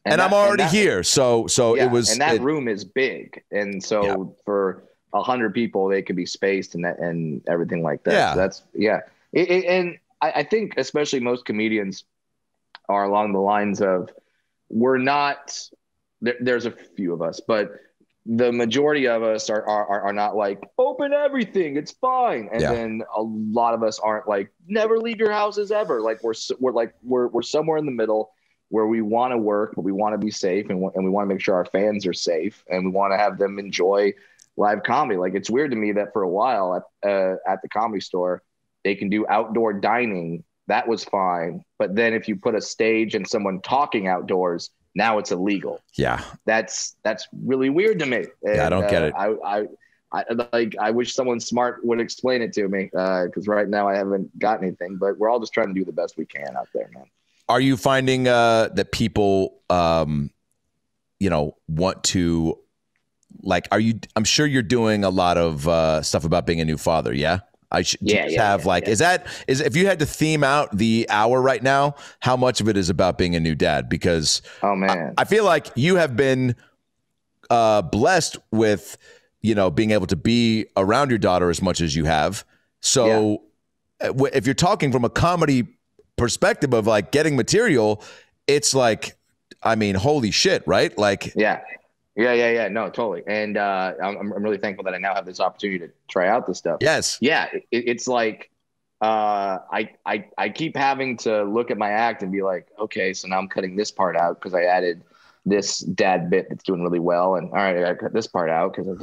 and I'm already here. So it was. And that room is big. And so for 100 people, they could be spaced and everything like that. Yeah. So that's, and I think especially most comedians are along the lines of, we're not, there's a few of us, but the majority of us are not like, open everything, it's fine. And then a lot of us aren't like, never leave your houses ever. Like we're somewhere in the middle where we want to work, but we want to be safe, and we want to make sure our fans are safe, and we want to have them enjoy live comedy. Like, it's weird to me that for a while at the Comedy Store, they can do outdoor dining. That was fine. But then if you put a stage and someone talking outdoors, now it's illegal. Yeah. That's really weird to me. And, I don't get it. I wish someone smart would explain it to me, because right now I haven't got anything, but we're all just trying to do the best we can out there, man. Are you finding that people, want to, like, I'm sure you're doing a lot of stuff about being a new father. Yeah. Is if you had to theme out the hour right now, how much of it is about being a new dad? Because I feel like you have been blessed with, being able to be around your daughter as much as you have. So if you're talking from a comedy perspective of like getting material, it's like, I mean, holy shit, right? Like, yeah, no, totally. And I'm really thankful that I now have this opportunity to try out this stuff. Yes. Yeah. It's like, I keep having to look at my act and be like, okay, so now I'm cutting this part out because I added this dad bit that's doing really well. And all right, I gotta cut this part out because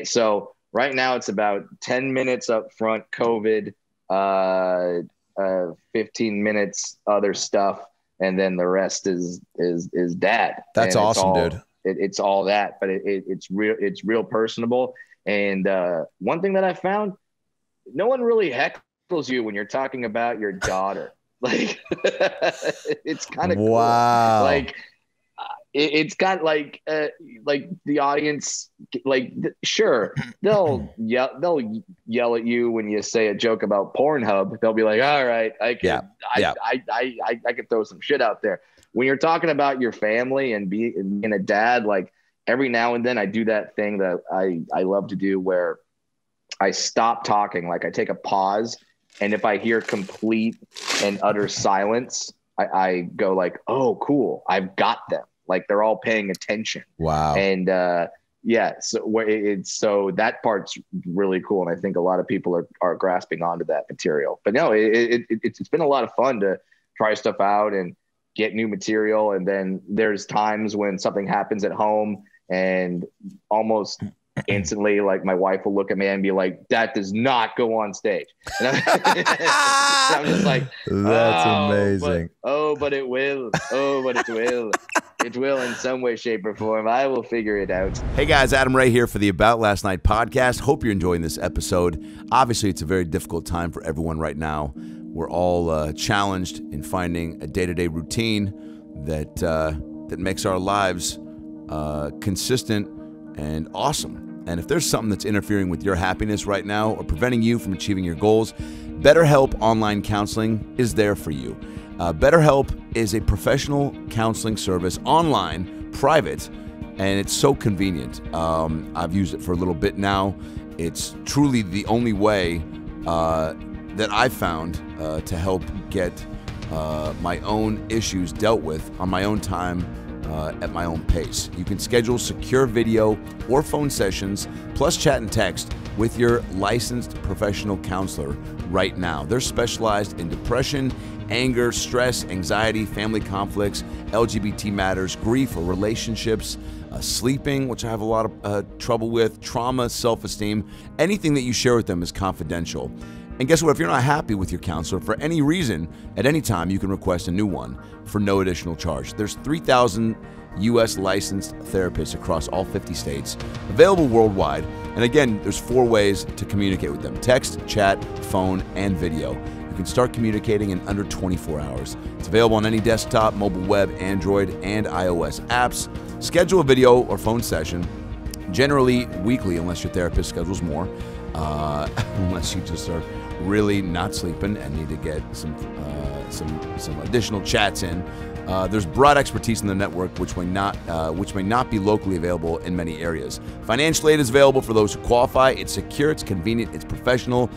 so right now it's about 10 minutes up front, COVID, 15 minutes other stuff, and then the rest is dad. That's awesome, dude. It's all that, but it's real personable. And one thing that I found, no one really heckles you when you're talking about your daughter. Like, it's kind of cool. Like, it's got like the audience, like, sure, they'll yell at you when you say a joke about Pornhub. They'll be like, all right, I could throw some shit out there. When you're talking about your family and being a dad, like, every now and then I do that thing that I love to do where I stop talking. Like, I take a pause, and if I hear complete and utter silence, I go like, oh, cool, I've got them. Like, they're all paying attention. Wow. And so that part's really cool. And I think a lot of people are grasping onto that material. But no, it's been a lot of fun to try stuff out and get new material. And then there's times when something happens at home and almost instantly, like, my wife will look at me and be like, that does not go on stage. And I'm just like, that's amazing. But it will. But it will. It will in some way, shape, or form. I will figure it out. Hey guys, Adam Ray here for the About Last Night podcast. Hope you're enjoying this episode. Obviously, it's a very difficult time for everyone right now. We're all challenged in finding a day-to-day routine that makes our lives consistent and awesome. And if there's something that's interfering with your happiness right now or preventing you from achieving your goals, BetterHelp Online Counseling is there for you. BetterHelp is a professional counseling service, online, private, and it's so convenient. I've used it for a little bit now. It's truly the only way that I've found to help get my own issues dealt with on my own time at my own pace. You can schedule secure video or phone sessions, plus chat and text with your licensed professional counselor right now. They're specialized in depression, anger, stress, anxiety, family conflicts, LGBT matters, grief or relationships, sleeping, which I have a lot of trouble with, trauma, self-esteem. Anything that you share with them is confidential. And guess what? If you're not happy with your counselor for any reason, at any time, you can request a new one for no additional charge. There's 3,000 U.S. licensed therapists across all 50 states, available worldwide. And again, there's 4 ways to communicate with them: text, chat, phone, and video. You can start communicating in under 24 hours. It's available on any desktop, mobile web, Android, and iOS apps. Schedule a video or phone session, generally weekly, unless your therapist schedules more, unless you just are really not sleeping and need to get some additional chats in. There's broad expertise in the network, which may not be locally available in many areas. Financial aid is available for those who qualify. It's secure, it's convenient, it's professional,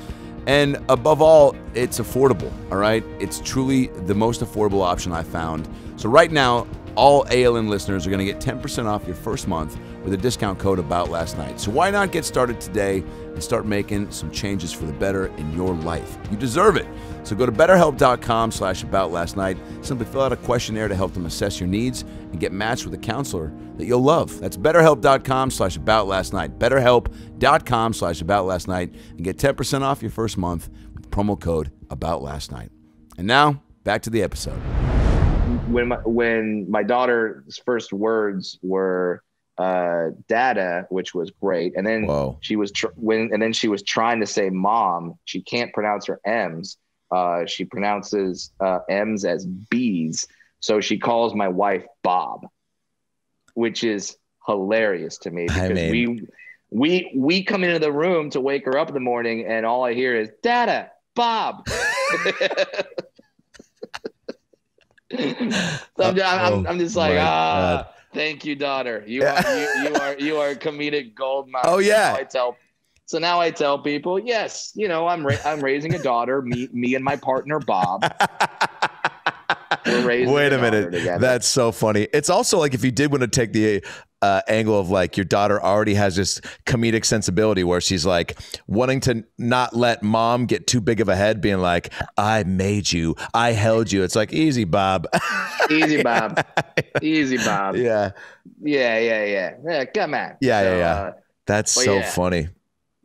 and above all, it's affordable. All right, it's truly the most affordable option I found. So right now, all ALN listeners are going to get 10% off your first month with a discount code AboutLastNight. So why not get started today and start making some changes for the better in your life? You deserve it. So go to BetterHelp.com/AboutLastNight. Simply fill out a questionnaire to help them assess your needs and get matched with a counselor that you'll love. That's BetterHelp.com/AboutLastNight. BetterHelp.com/AboutLastNight and get 10% off your first month with promo code AboutLastNight. And now back to the episode. When my daughter's first words were "dada," which was great, and then she was she was trying to say "mom." She can't pronounce her M's. She pronounces M's as B's, so she calls my wife Bob, which is hilarious to me because we come into the room to wake her up in the morning, and all I hear is "dada, Bob." So I'm just like, thank you, daughter. You are comedic gold. Oh yeah. So now I tell people, yes, I'm raising a daughter. Me and my partner Bob. We're raising. Wait a minute, together. That's so funny. It's also like if you did want to take the angle of like your daughter already has this comedic sensibility where she's like wanting to not let mom get too big of a head, being like, I made you, I held you. It's like, easy, Bob. Easy, Bob. Easy, Bob. Yeah. Yeah. Come on. Yeah. That's so funny.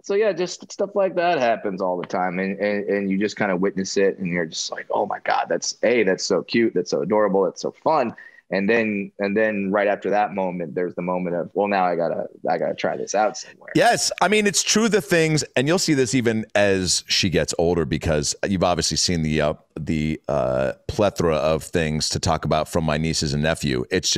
So yeah, just stuff like that happens all the time, and you just kind of witness it, and you're just like, oh my God, that's so cute, that's so adorable, that's so fun. And then right after that moment, there's the moment of, well, now I gotta try this out somewhere. Yes, I mean, it's true, the things, and you'll see this even as she gets older, because you've obviously seen the plethora of things to talk about from my nieces and nephew. It's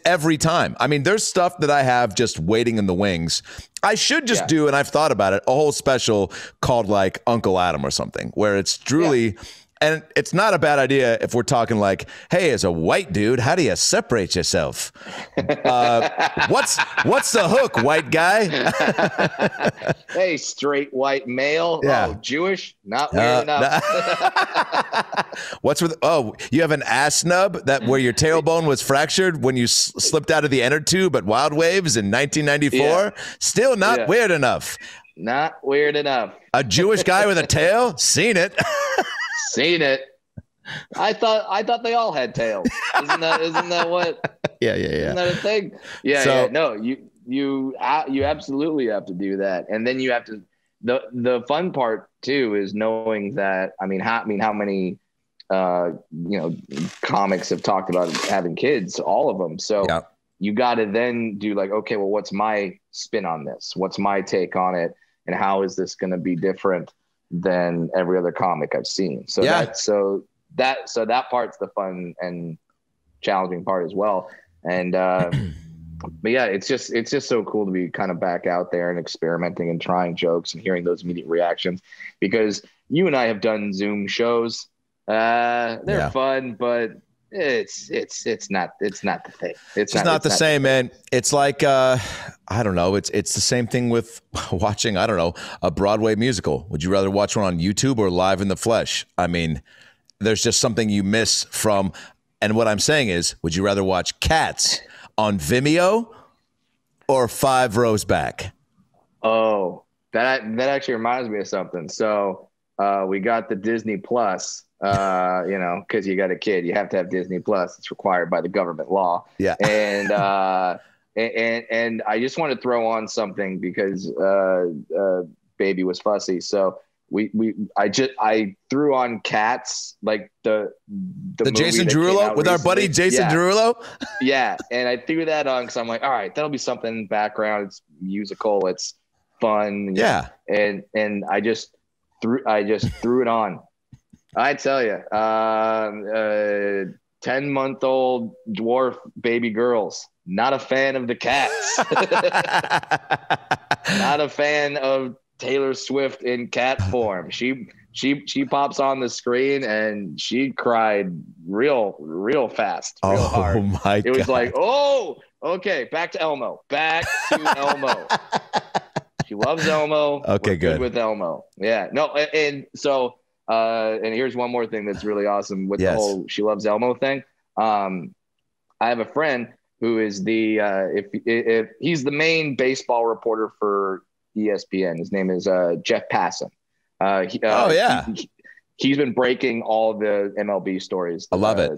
every time. I mean, there's stuff that I have just waiting in the wings. I should just do, and I've thought about it, a whole special called like Uncle Adam or something, where it's truly. Yeah. And it's not a bad idea if we're talking like, hey, as a white dude, how do you separate yourself? What's the hook, white guy? Hey, straight white male. Yeah. Oh, Jewish? Not weird enough. What's with? Oh, you have an ass snub where your tailbone was fractured when you slipped out of the inner tube at Wild Waves in 1994. Yeah. Still not weird enough. Not weird enough. A Jewish guy with a tail? Seen it. Seen it. I thought they all had tails. Isn't that what? Yeah. Isn't that a thing? Yeah. No, you absolutely have to do that, and then you have to. The fun part too is knowing that. I mean, how many comics have talked about having kids? All of them. So you got to then do like, okay, well, what's my spin on this? What's my take on it? And how is this going to be different than every other comic I've seen? So that part's the fun and challenging part as well. And but yeah, it's just so cool to be kind of back out there and experimenting and trying jokes and hearing those immediate reactions, because you and I have done Zoom shows. They're fun, but it's not the thing. It's not the same, man. It's like I don't know. It's the same thing with watching, I don't know, a Broadway musical. Would you rather watch one on YouTube or live in the flesh? I mean, there's just something you miss from. And what I'm saying is, would you rather watch Cats on Vimeo or 5 rows back? Oh, that actually reminds me of something. So we got the Disney Plus. Because you got a kid, you have to have Disney Plus. It's required by the government law. Yeah. And I just want to throw on something because baby was fussy. So I threw on Cats, like the Jason Derulo with our buddy Jason Derulo. Yeah, and I threw that on because I'm like, all right, that'll be something in the background. It's musical, it's fun. Yeah, and I just threw it on. I tell you, 10-month-old dwarf baby girls. Not a fan of the Cats. Not a fan of Taylor Swift in cat form. She pops on the screen and she cried real fast, real hard. My God. It was like, oh, okay, back to Elmo. She loves Elmo. Okay, We're good with Elmo. Yeah, no, and so and here's one more thing that's really awesome with the whole she loves Elmo thing. I have a friend who is the if he's the main baseball reporter for ESPN. His name is Jeff Passan. He's been breaking all the MLB stories. I love it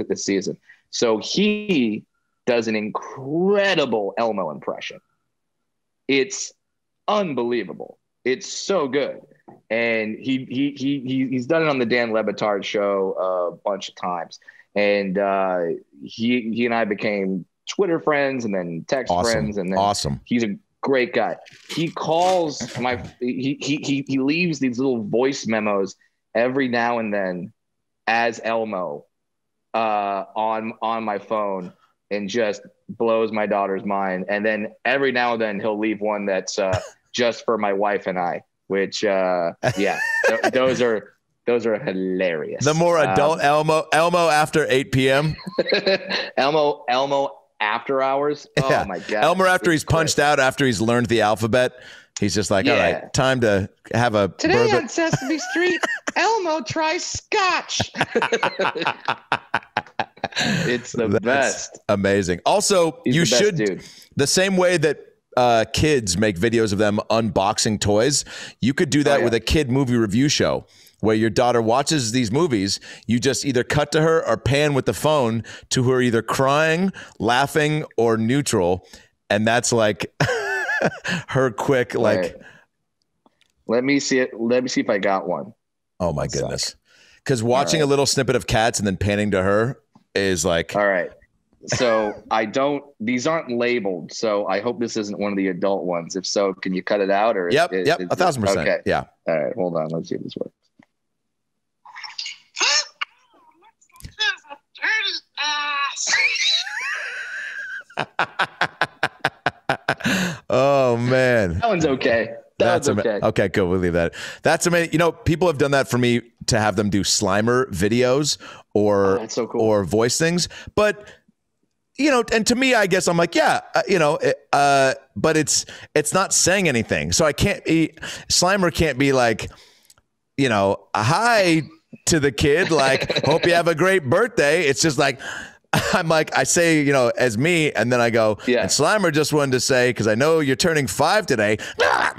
this season. So he does an incredible Elmo impression. It's unbelievable. It's so good, and he's done it on the Dan Le Batard show a bunch of times. And he and I became Twitter friends, and then text friends, and then he's a great guy. He calls he leaves these little voice memos every now and then as Elmo on my phone, and just blows my daughter's mind. And then every now and then he'll leave one that's just for my wife and I, which those are hilarious. The more adult Elmo after 8 p.m. Elmo after hours. Oh my God. Elmo after he's punched out, after he's learned the alphabet. He's just like, all right, time to have a today on Sesame Street. Elmo tries scotch. It's the best. Amazing. Also, you should the same way that kids make videos of them unboxing toys. You could do that with a kid movie review show where your daughter watches these movies. You just either cut to her or pan with the phone to her either crying, laughing, or neutral. And that's like her quick, like. Right. Let me see it. Let me see if I got one. Oh my goodness. Because watching a little snippet of Cats and then panning to her is like. All right. So these aren't labeled. So I hope this isn't one of the adult ones. If so, can you cut it out? Or Yep. 1,000%. Okay. Yeah. All right. Hold on. Let's see if this works. Oh man, that one's okay. That's okay. Okay, cool. We'll leave that. That's amazing. You know, people have done that for me to have them do Slimer videos or that's so cool. or voice things. But you know, and to me, I guess I'm like, but it's not saying anything. So Slimer can't be like, a hi to the kid, like, hope you have a great birthday. It's just like. I'm like, I say, as me, and then I go, and Slimer just wanted to say, because I know you're turning 5 today. Yeah.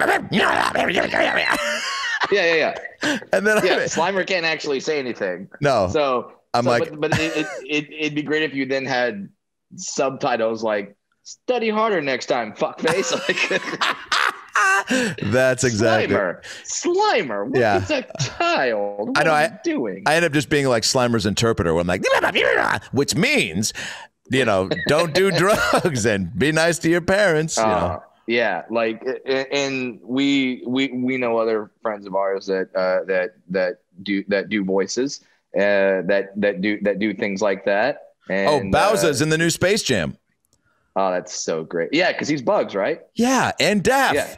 And then Slimer can't actually say anything. No. So I'm like, but it'd be great if you then had subtitles like, study harder next time, fuckface. Like, that's exactly Slimer. What is a child? What are you doing? I end up just being like Slimer's interpreter where I'm like, which means, don't do drugs and be nice to your parents. Yeah, like, and we know other friends of ours that do voices, that do things like that. And, Bowser's in the new Space Jam. Oh, that's so great. Yeah, because he's Bugs, right? Yeah, and Daff. Yeah.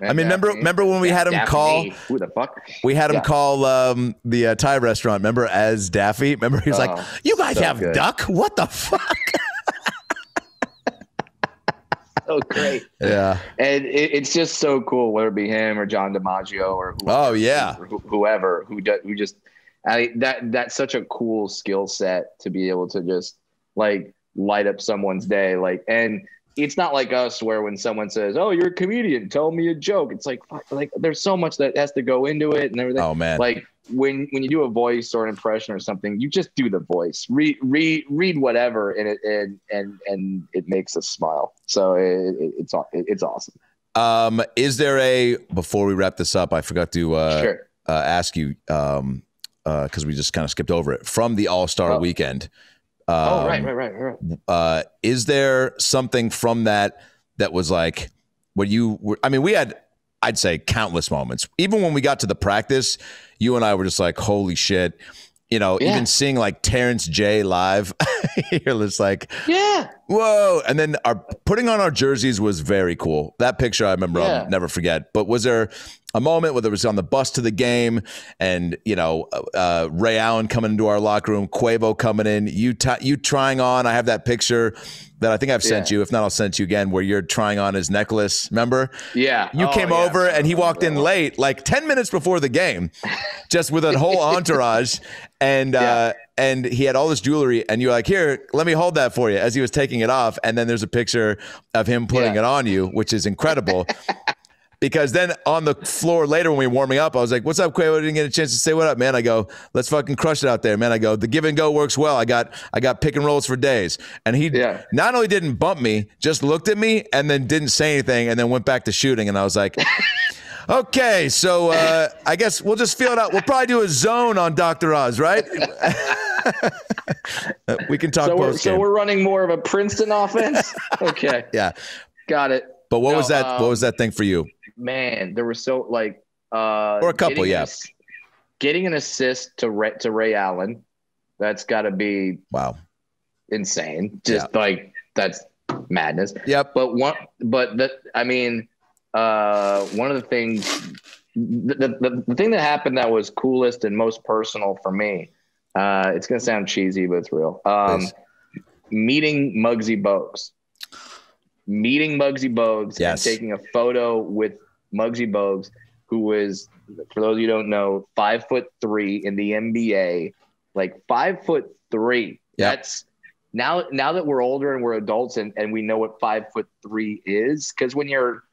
I mean, remember when we had him call? Who the fuck? We had him call the Thai restaurant. Remember, as Daffy? Remember, he was like, "You guys have duck? What the fuck?" So great. Yeah, and it's just so cool, whether it be him or John DiMaggio or whoever who just that's such a cool skill set to be able to just like light up someone's day, like and. It's not like us where when someone says, "Oh, you're a comedian, tell me a joke." It's like there's so much that has to go into it and everything. Oh man! Like when you do a voice or an impression or something, you just do the voice, read whatever, and it makes us smile. So it's awesome. Is there before we wrap this up, I forgot to Sure. ask you, because we just kind of skipped over it, from the All-Star weekend. Right. Is there something from that was like what you were? I mean, we had, I'd say, countless moments. Even when we got to the practice, you and I were just like, holy shit. You know, even seeing like Terrence J live, you're just like, whoa. And then putting on our jerseys was very cool. That picture I remember, I'll never forget. But was there a moment, whether it was on the bus to the game and, you know, Ray Allen coming into our locker room, Quavo coming in, you trying on, I have that picture that I think I've sent you. If not, I'll send it to you again, where you're trying on his necklace. Remember? Yeah. You came over and he walked in late, like 10 minutes before the game, just with a whole entourage. And he had all this jewelry, and you're like, here, let me hold that for you, as he was taking it off. And then there's a picture of him putting it on you, which is incredible. Because then on the floor later when we were warming up, I was like, what's up, Quavo? I didn't get a chance to say what up, man. I go, let's fucking crush it out there, man. I go, the give and go works well. I got pick and rolls for days. And he not only didn't bump me, just looked at me and then didn't say anything and then went back to shooting. And I was like, okay, so I guess we'll just feel it out. We'll probably do a zone on Dr. Oz, right? We can talk post-game. So we're running more of a Princeton offense? Okay. Yeah. Got it. But what was that? What was that thing for you? Man, there were so like or a couple, getting an assist to Ray Allen, that's got to be insane. Just like that's madness. Yep. But one of the things, the thing that happened that was coolest and most personal for me. It's gonna sound cheesy, but it's real. Meeting Muggsy Bogues. And taking a photo with Muggsy Bogues, who was, for those of you who don't know, 5'3" in the NBA, like 5'3". That's now that we're older and we're adults and we know what 5'3" is, because when you're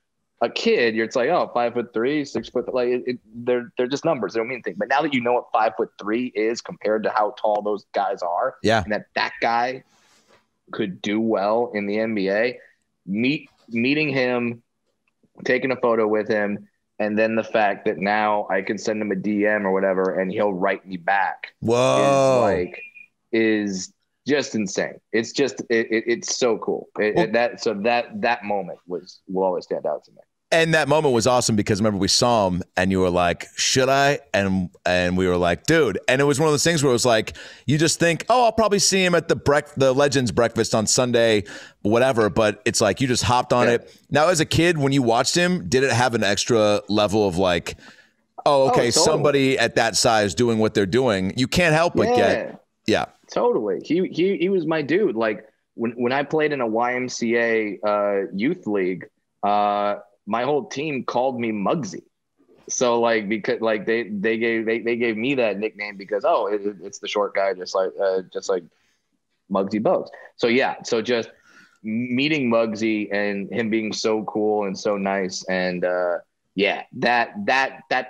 a kid, it's like, oh, 5'3", 6 foot, like they're just numbers. They don't mean anything. But now that you know what 5'3" is compared to how tall those guys are, and that guy could do well in the NBA. Meeting him, taking a photo with him, and then the fact that now I can send him a DM or whatever, and he'll write me back. Is just insane. It's just it's so cool. That moment will always stand out to me. And that moment was awesome because remember we saw him and you were like, should I? And we were like, dude. And it was one of those things where it was like, you just think, oh, I'll probably see him at the Legends breakfast on Sunday, whatever. But it's like, you just hopped on it. Now, as a kid, when you watched him, did it have an extra level of like, oh, okay, somebody at that size doing what they're doing? You can't help but get, totally. He was my dude. Like when I played in a YMCA youth league, my whole team called me Muggsy. So like, because like they gave me that nickname because, it's the short guy, just like Muggsy Bogues. So just meeting Muggsy and him being so cool and so nice. And that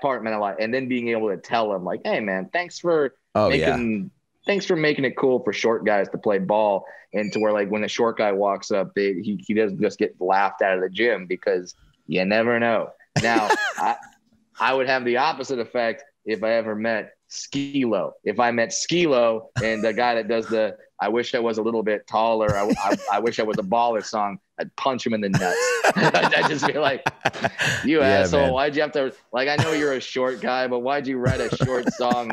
part meant a lot. And then being able to tell him like, hey man, thanks for making it cool for short guys to play ball. And to where like when a short guy walks up, he doesn't just get laughed out of the gym, because you never know. Now, I would have the opposite effect if I ever met Skee-Lo. If I met Skee-Lo and the guy that does the I wish I was a little bit taller, I wish I was a baller song, I'd punch him in the nuts. I'd just be like, you asshole, man. Why'd you have to, like, I know you're a short guy, but why'd you write a short song?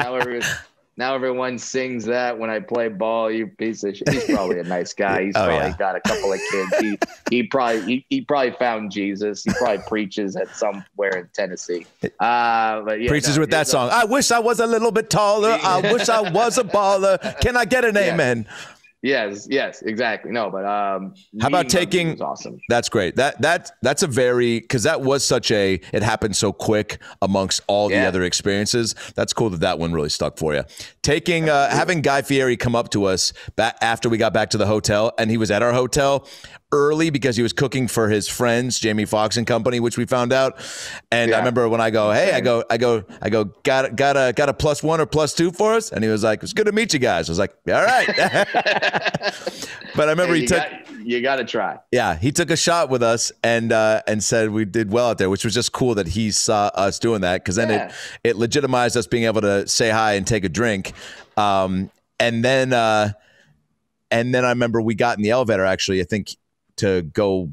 Now everyone sings that when I play ball, you piece of shit. He's probably a nice guy. He's probably got a couple of kids. He probably found Jesus. He probably preaches at somewhere in Tennessee. Preaches with that song. I wish I was a little bit taller. I wish I was a baller. Can I get an amen? Yes, exactly. No, but how about taking? Was awesome. That's great. That's a very, because that was such a, it happened so quick amongst all the other experiences. That's cool that one really stuck for you. Taking having Guy Fieri come up to us after we got back to the hotel, and he was at our hotel early because he was cooking for his friends, Jamie Foxx and company, which we found out. And I remember when I go, hey, I go, got a +1 or +2 for us? And he was like, it's good to meet you guys. I was like, all right. But I remember you got to try. Yeah, he took a shot with us and said we did well out there, which was just cool that he saw us doing that, because then it legitimized us being able to say hi and take a drink. And then I remember we got in the elevator, actually, I think, to go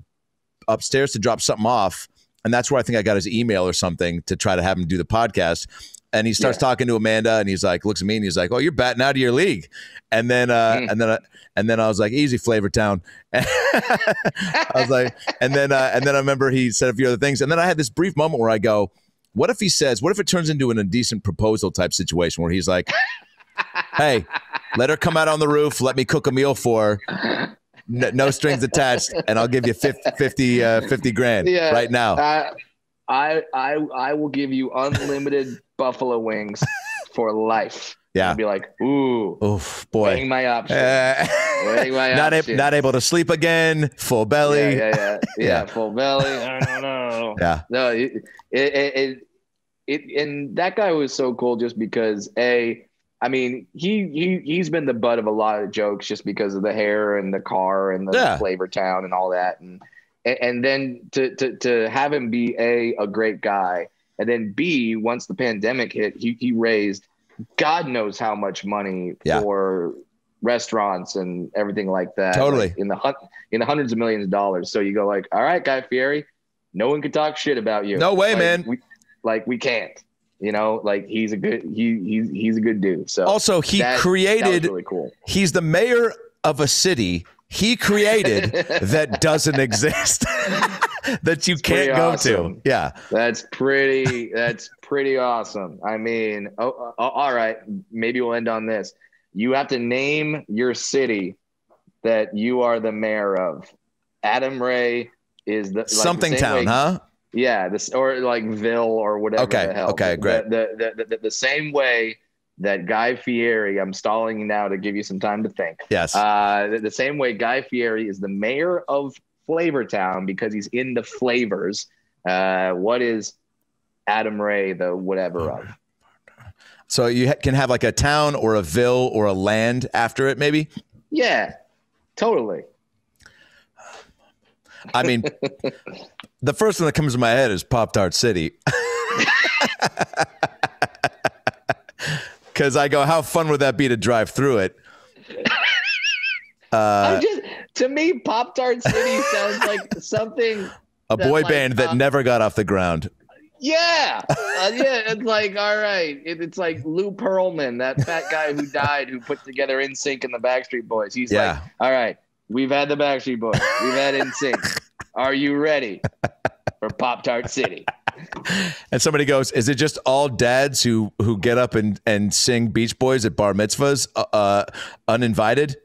upstairs to drop something off. And that's where I think I got his email or something to try to have him do the podcast. And he starts talking to Amanda, and he's like, looks at me, and he's like, "Oh, you're batting out of your league." And then, and then I was like, "Easy, Flavor Town." I was like, and then I remember he said a few other things, and then I had this brief moment where I go, "What if he says? What if it turns into an indecent proposal type situation where he's like, hey, let her come out on the roof, let me cook a meal for her, no strings attached, and I'll give you 50 grand right now." I will give you unlimited buffalo wings for life. Yeah. I'd be like, ooh, boy, weighing my options. Weighing my options. Not able to sleep again. Full belly. Yeah. Full belly. I don't know. Yeah. No, and that guy was so cool just because I mean, he's been the butt of a lot of jokes just because of the hair and the car and the Flavor Town and all that, and then to have him be a great guy, and then B, once the pandemic hit, he raised God knows how much money for restaurants and everything like that. Totally. Like in the hundreds of millions of dollars. So you go like, all right, Guy Fieri, no one can talk shit about you. No way, like, man. We can't. You know, like he's a good dude. So also that was really cool. He's the mayor of a city he created that doesn't exist. That you can't go to. Yeah. That's pretty awesome. I mean, all right. Maybe we'll end on this. You have to name your city that you are the mayor of. Adam Ray is the something town, huh? Yeah, or like Ville or whatever. Okay. The hell. Okay, great. The same way that Guy Fieri, I'm stalling you now to give you some time to think. Yes. The same way Guy Fieri is the mayor of Flavor Town because he's in the flavors. What is Adam Ray the whatever of? So you can have like a town or a ville or a land after it, maybe? Yeah, totally. I mean, the first one that comes to my head is Pop-Tart City. Because I go, how fun would that be to drive through it? To me, Pop-Tart City sounds like something. A boy band that never got off the ground. Yeah. It's like, all right. It's like Lou Pearlman, that fat guy who died, who put together NSYNC and the Backstreet Boys. He's like, all right, we've had the Backstreet Boys. We've had NSYNC. Are you ready for Pop-Tart City? And somebody goes, is it just all dads who get up and sing Beach Boys at bar mitzvahs uninvited?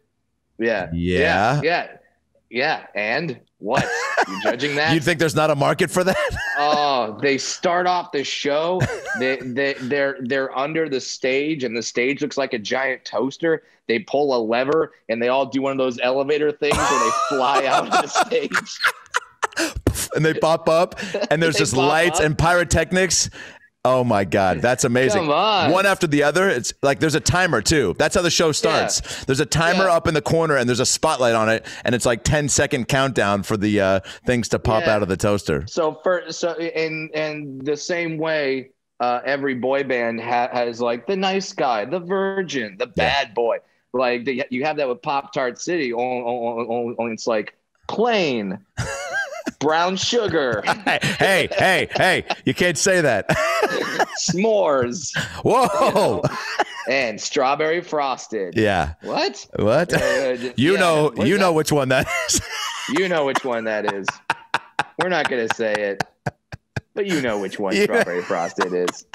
Yeah. And what? You judging that? You think there's not a market for that? Oh, they start off the show. They're under the stage, and the stage looks like a giant toaster. They pull a lever, and they all do one of those elevator things where they fly out of the stage. And they pop up, and there's just lights and pyrotechnics. Oh my God, that's amazing. Come on. One after the other. It's like there's a timer too. That's how the show starts. Yeah. There's a timer up in the corner, and there's a spotlight on it, and it's like 10-second countdown for the things to pop out of the toaster. So in the same way, every boy band has like the nice guy, the virgin, the bad boy. Like you have that with Pop-Tart City. Only it's like plain. Brown sugar. Hey, you can't say that. S'mores. Whoa. And strawberry frosted. Yeah. What? You know which one that is. You know which one that is. We're not going to say it, but you know which one strawberry frosted is.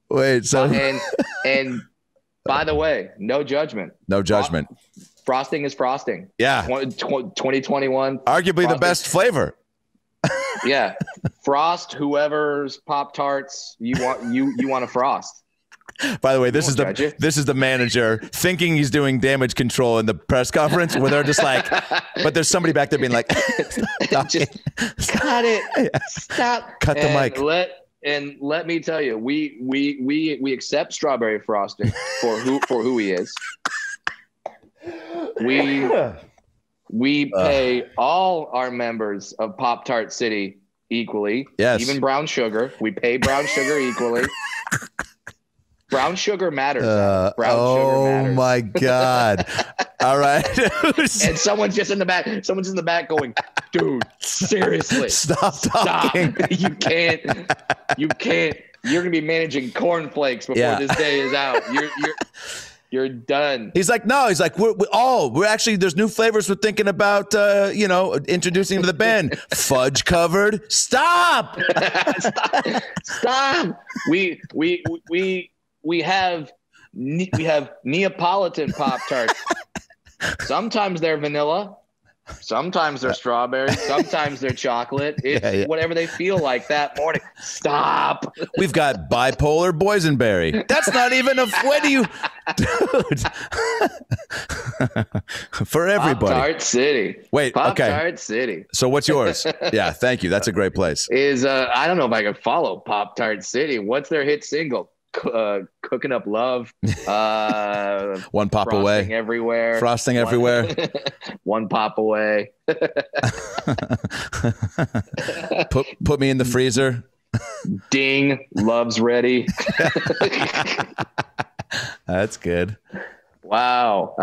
Wait, so. And by the way, no judgment. No judgment. Frosting is frosting. Yeah. 2021. Arguably frosting. The best flavor. Yeah. Frost whoever's Pop-Tarts you want to frost. By the way, this is the manager thinking he's doing damage control in the press conference where they're just like, but there's somebody back there being like, just cut it. Stop. Cut the mic. Let me tell you, we accept strawberry frosting for who he is. We pay all our members of Pop-Tart City equally. Yes. Even Brown Sugar. We pay Brown Sugar equally. Brown sugar matters. Brown sugar matters. Oh my God. All right. And someone's just in the back going, dude, seriously. Stop talking. You can't. You're going to be managing cornflakes before this day is out. You're done. He's like, no, he's like, we're actually, there's new flavors we're thinking about, introducing to the band. Fudge covered. Stop. Stop. We have Neapolitan Pop-Tarts. Sometimes they're vanilla. Sometimes they're strawberry. Sometimes they're chocolate. It's whatever they feel like that morning. Stop. We've got bipolar boysenberry. That's not even when do you, dude? For everybody. Pop-Tart City. Wait, Pop-Tart City. So what's yours? Yeah, thank you. That's a great place. I don't know if I can follow Pop-Tart City. What's their hit single? Cooking Up Love. One pop Frosting away. Everywhere. Frosting everywhere. One pop away. Put me in the freezer. Ding. Love's ready. That's good. Wow.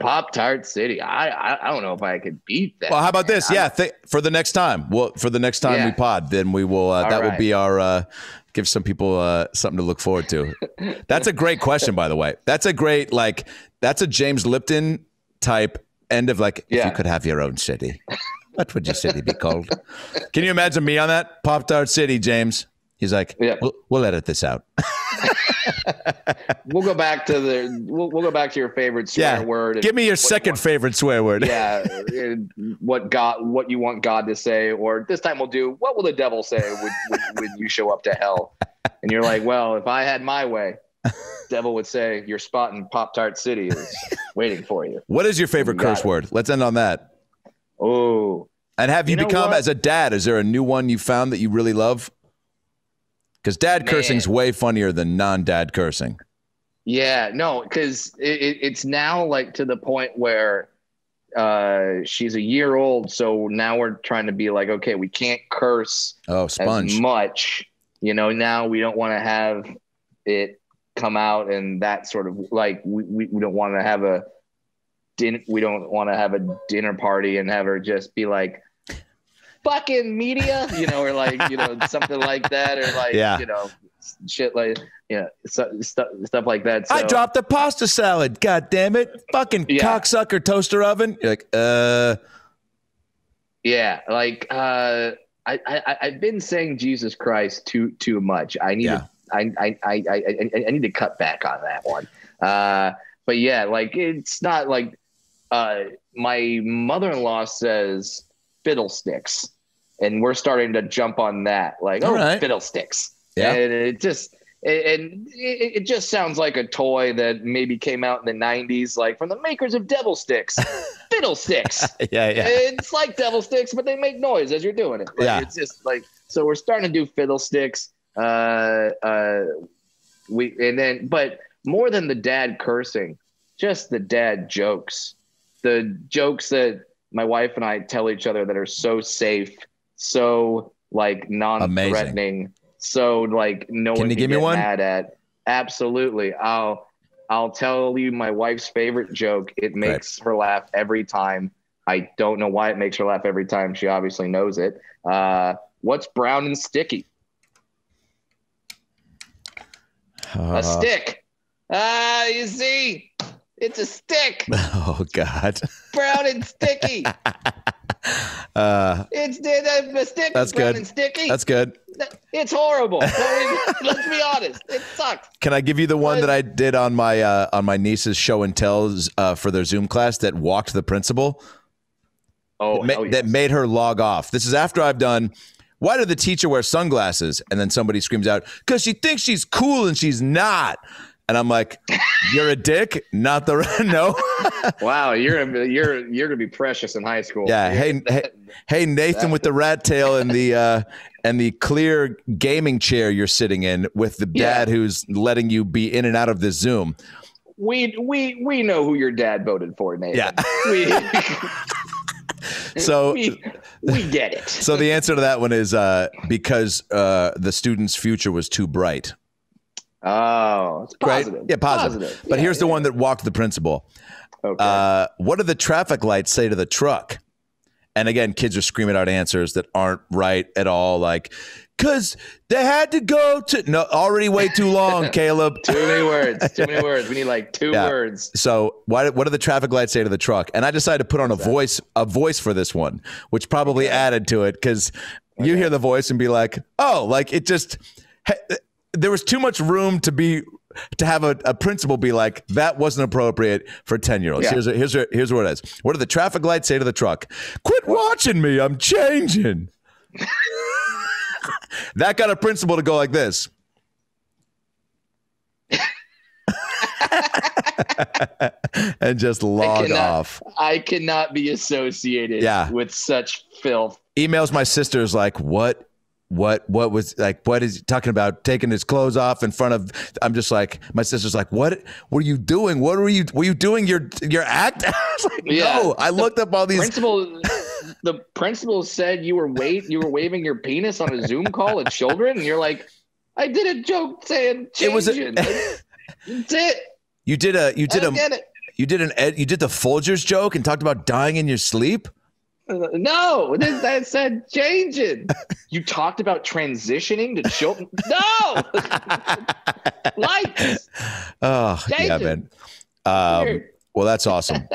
Pop-Tart City. I don't know if I could beat that. Well, how about this? Yeah, for the next time. Well, for the next time we pod, then we will. That will be our. Give some people something to look forward to. That's a great question, by the way. That's a great that's a James Lipton type end of if you could have your own city, what would your city be called? Can you imagine me on that? Pop-Tart City, James. He's like, we'll edit this out. We'll go back to we'll go back to your favorite swear word. Give me your second favorite swear word. Yeah, what you want God to say, or this time we'll do what will the devil say when you show up to hell? And you're like, well, if I had my way, devil would say your spot in Pop-Tart City is waiting for you. What is your favorite curse word? Let's end on that. Oh, and have you become as a dad? Is there a new one you found that you really love? Because dad cursing's way funnier than non-dad cursing. Yeah, no, because it's now to the point where she's a year old. So now we're trying to be like, okay, we can't curse as much. Now we don't want to have it come out and that sort of we don't want to have a dinner party and have her just be like, fucking media, or something like that, or shit stuff like that. So, I dropped the pasta salad. God damn it. Fucking cocksucker toaster oven. You're like, yeah. I've been saying Jesus Christ too much. I need to, I need to cut back on that one. But yeah, it's not my mother-in-law says fiddlesticks, and we're starting to jump on that. Fiddlesticks. Yeah. And it just sounds like a toy that maybe came out in the 90s, from the makers of Devil Sticks. Fiddlesticks. Yeah. It's like Devil Sticks, but they make noise as you're doing it. It's just so we're starting to do fiddlesticks. But more than the dad cursing, just the dad jokes. The jokes that my wife and I tell each other that are so safe, so non-threatening, amazing. So no one can get mad at. Absolutely. I'll tell you my wife's favorite joke. It makes her laugh every time. I don't know why it makes her laugh every time. She obviously knows it. What's brown and sticky? A stick. You see, it's a stick. Oh God. Brown and sticky. It's the stick. That's brown good. And sticky. That's good. It's horrible. Let's be honest. It sucks. Can I give you the one that I did on my niece's show and tells for their Zoom class that walked the principal? Oh, that made her log off. This is after I've done. Why did the teacher wear sunglasses? And then somebody screams out, because she thinks she's cool and she's not. And I'm like, you're a dick, not the no. Wow, you're gonna be precious in high school. Yeah. Hey, Nathan with the rat tail and the clear gaming chair you're sitting in with the dad who's letting you be in and out of the Zoom. We know who your dad voted for, Nathan. Yeah. So we get it. So the answer to that one is because the student's future was too bright. Oh, it's positive. Right? Yeah, positive. But Yeah, here's the one that walked the principal. Okay. What do the traffic lights say to the truck? And again, kids are screaming out answers that aren't right at all. Like, because they had to go to... No, already way too long, Caleb. Too many words. Too many words. We need like two words. So what do the traffic lights say to the truck? And I decided to put on a voice for this one, which probably added to it because you hear the voice and be like, oh, like it just... There was too much room to have a principal be like, that wasn't appropriate for 10-year-olds. Yeah. Here's what it is. What do the traffic lights say to the truck? Quit watching me. I'm changing. That got a principal to go like this. And just log off. I cannot be associated with such filth. Emails my sister's like, what was like, what is he talking about taking his clothes off in front of, I'm just like, my sister's like, what were you doing? Were you doing your act? I was like, no, I looked up all these. The principal said you were waving your penis on a Zoom call at children. And you're like, I did a joke saying changing. That's it. You did the Folgers joke and talked about dying in your sleep. No, that said changing. You talked about transitioning to children. No, lights. Oh, changing. Yeah, man. Well, that's awesome.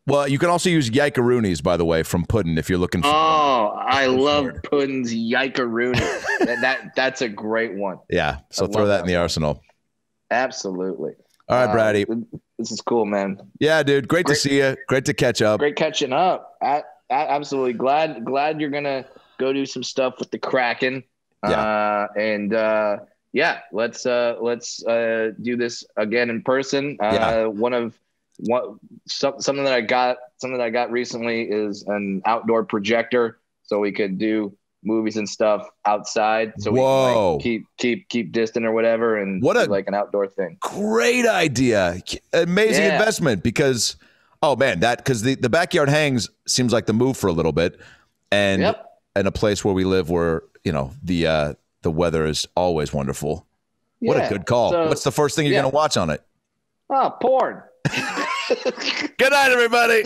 Well, you can also use Yike-a-roonies, by the way, from Puddin' if you're looking for. Oh, I love Puddin's Yike-a-rooney. That's a great one. Yeah, so throw that in the arsenal. Absolutely. All right, Brady. This is cool, man. Yeah, dude. Great to see you. Great to catch up. Great catching up. Absolutely glad you're gonna go do some stuff with the Kraken. Yeah. Let's do this again in person. Something that I got recently is an outdoor projector, so we could do movies and stuff outside, so we can like, keep distant or whatever, and like an outdoor thing. Great idea. Amazing investment because because the backyard hangs seems like the move for a little bit, and in a place where we live where the weather is always wonderful. What a good call. So, what's the first thing you're gonna watch on it? Porn. Good night, everybody.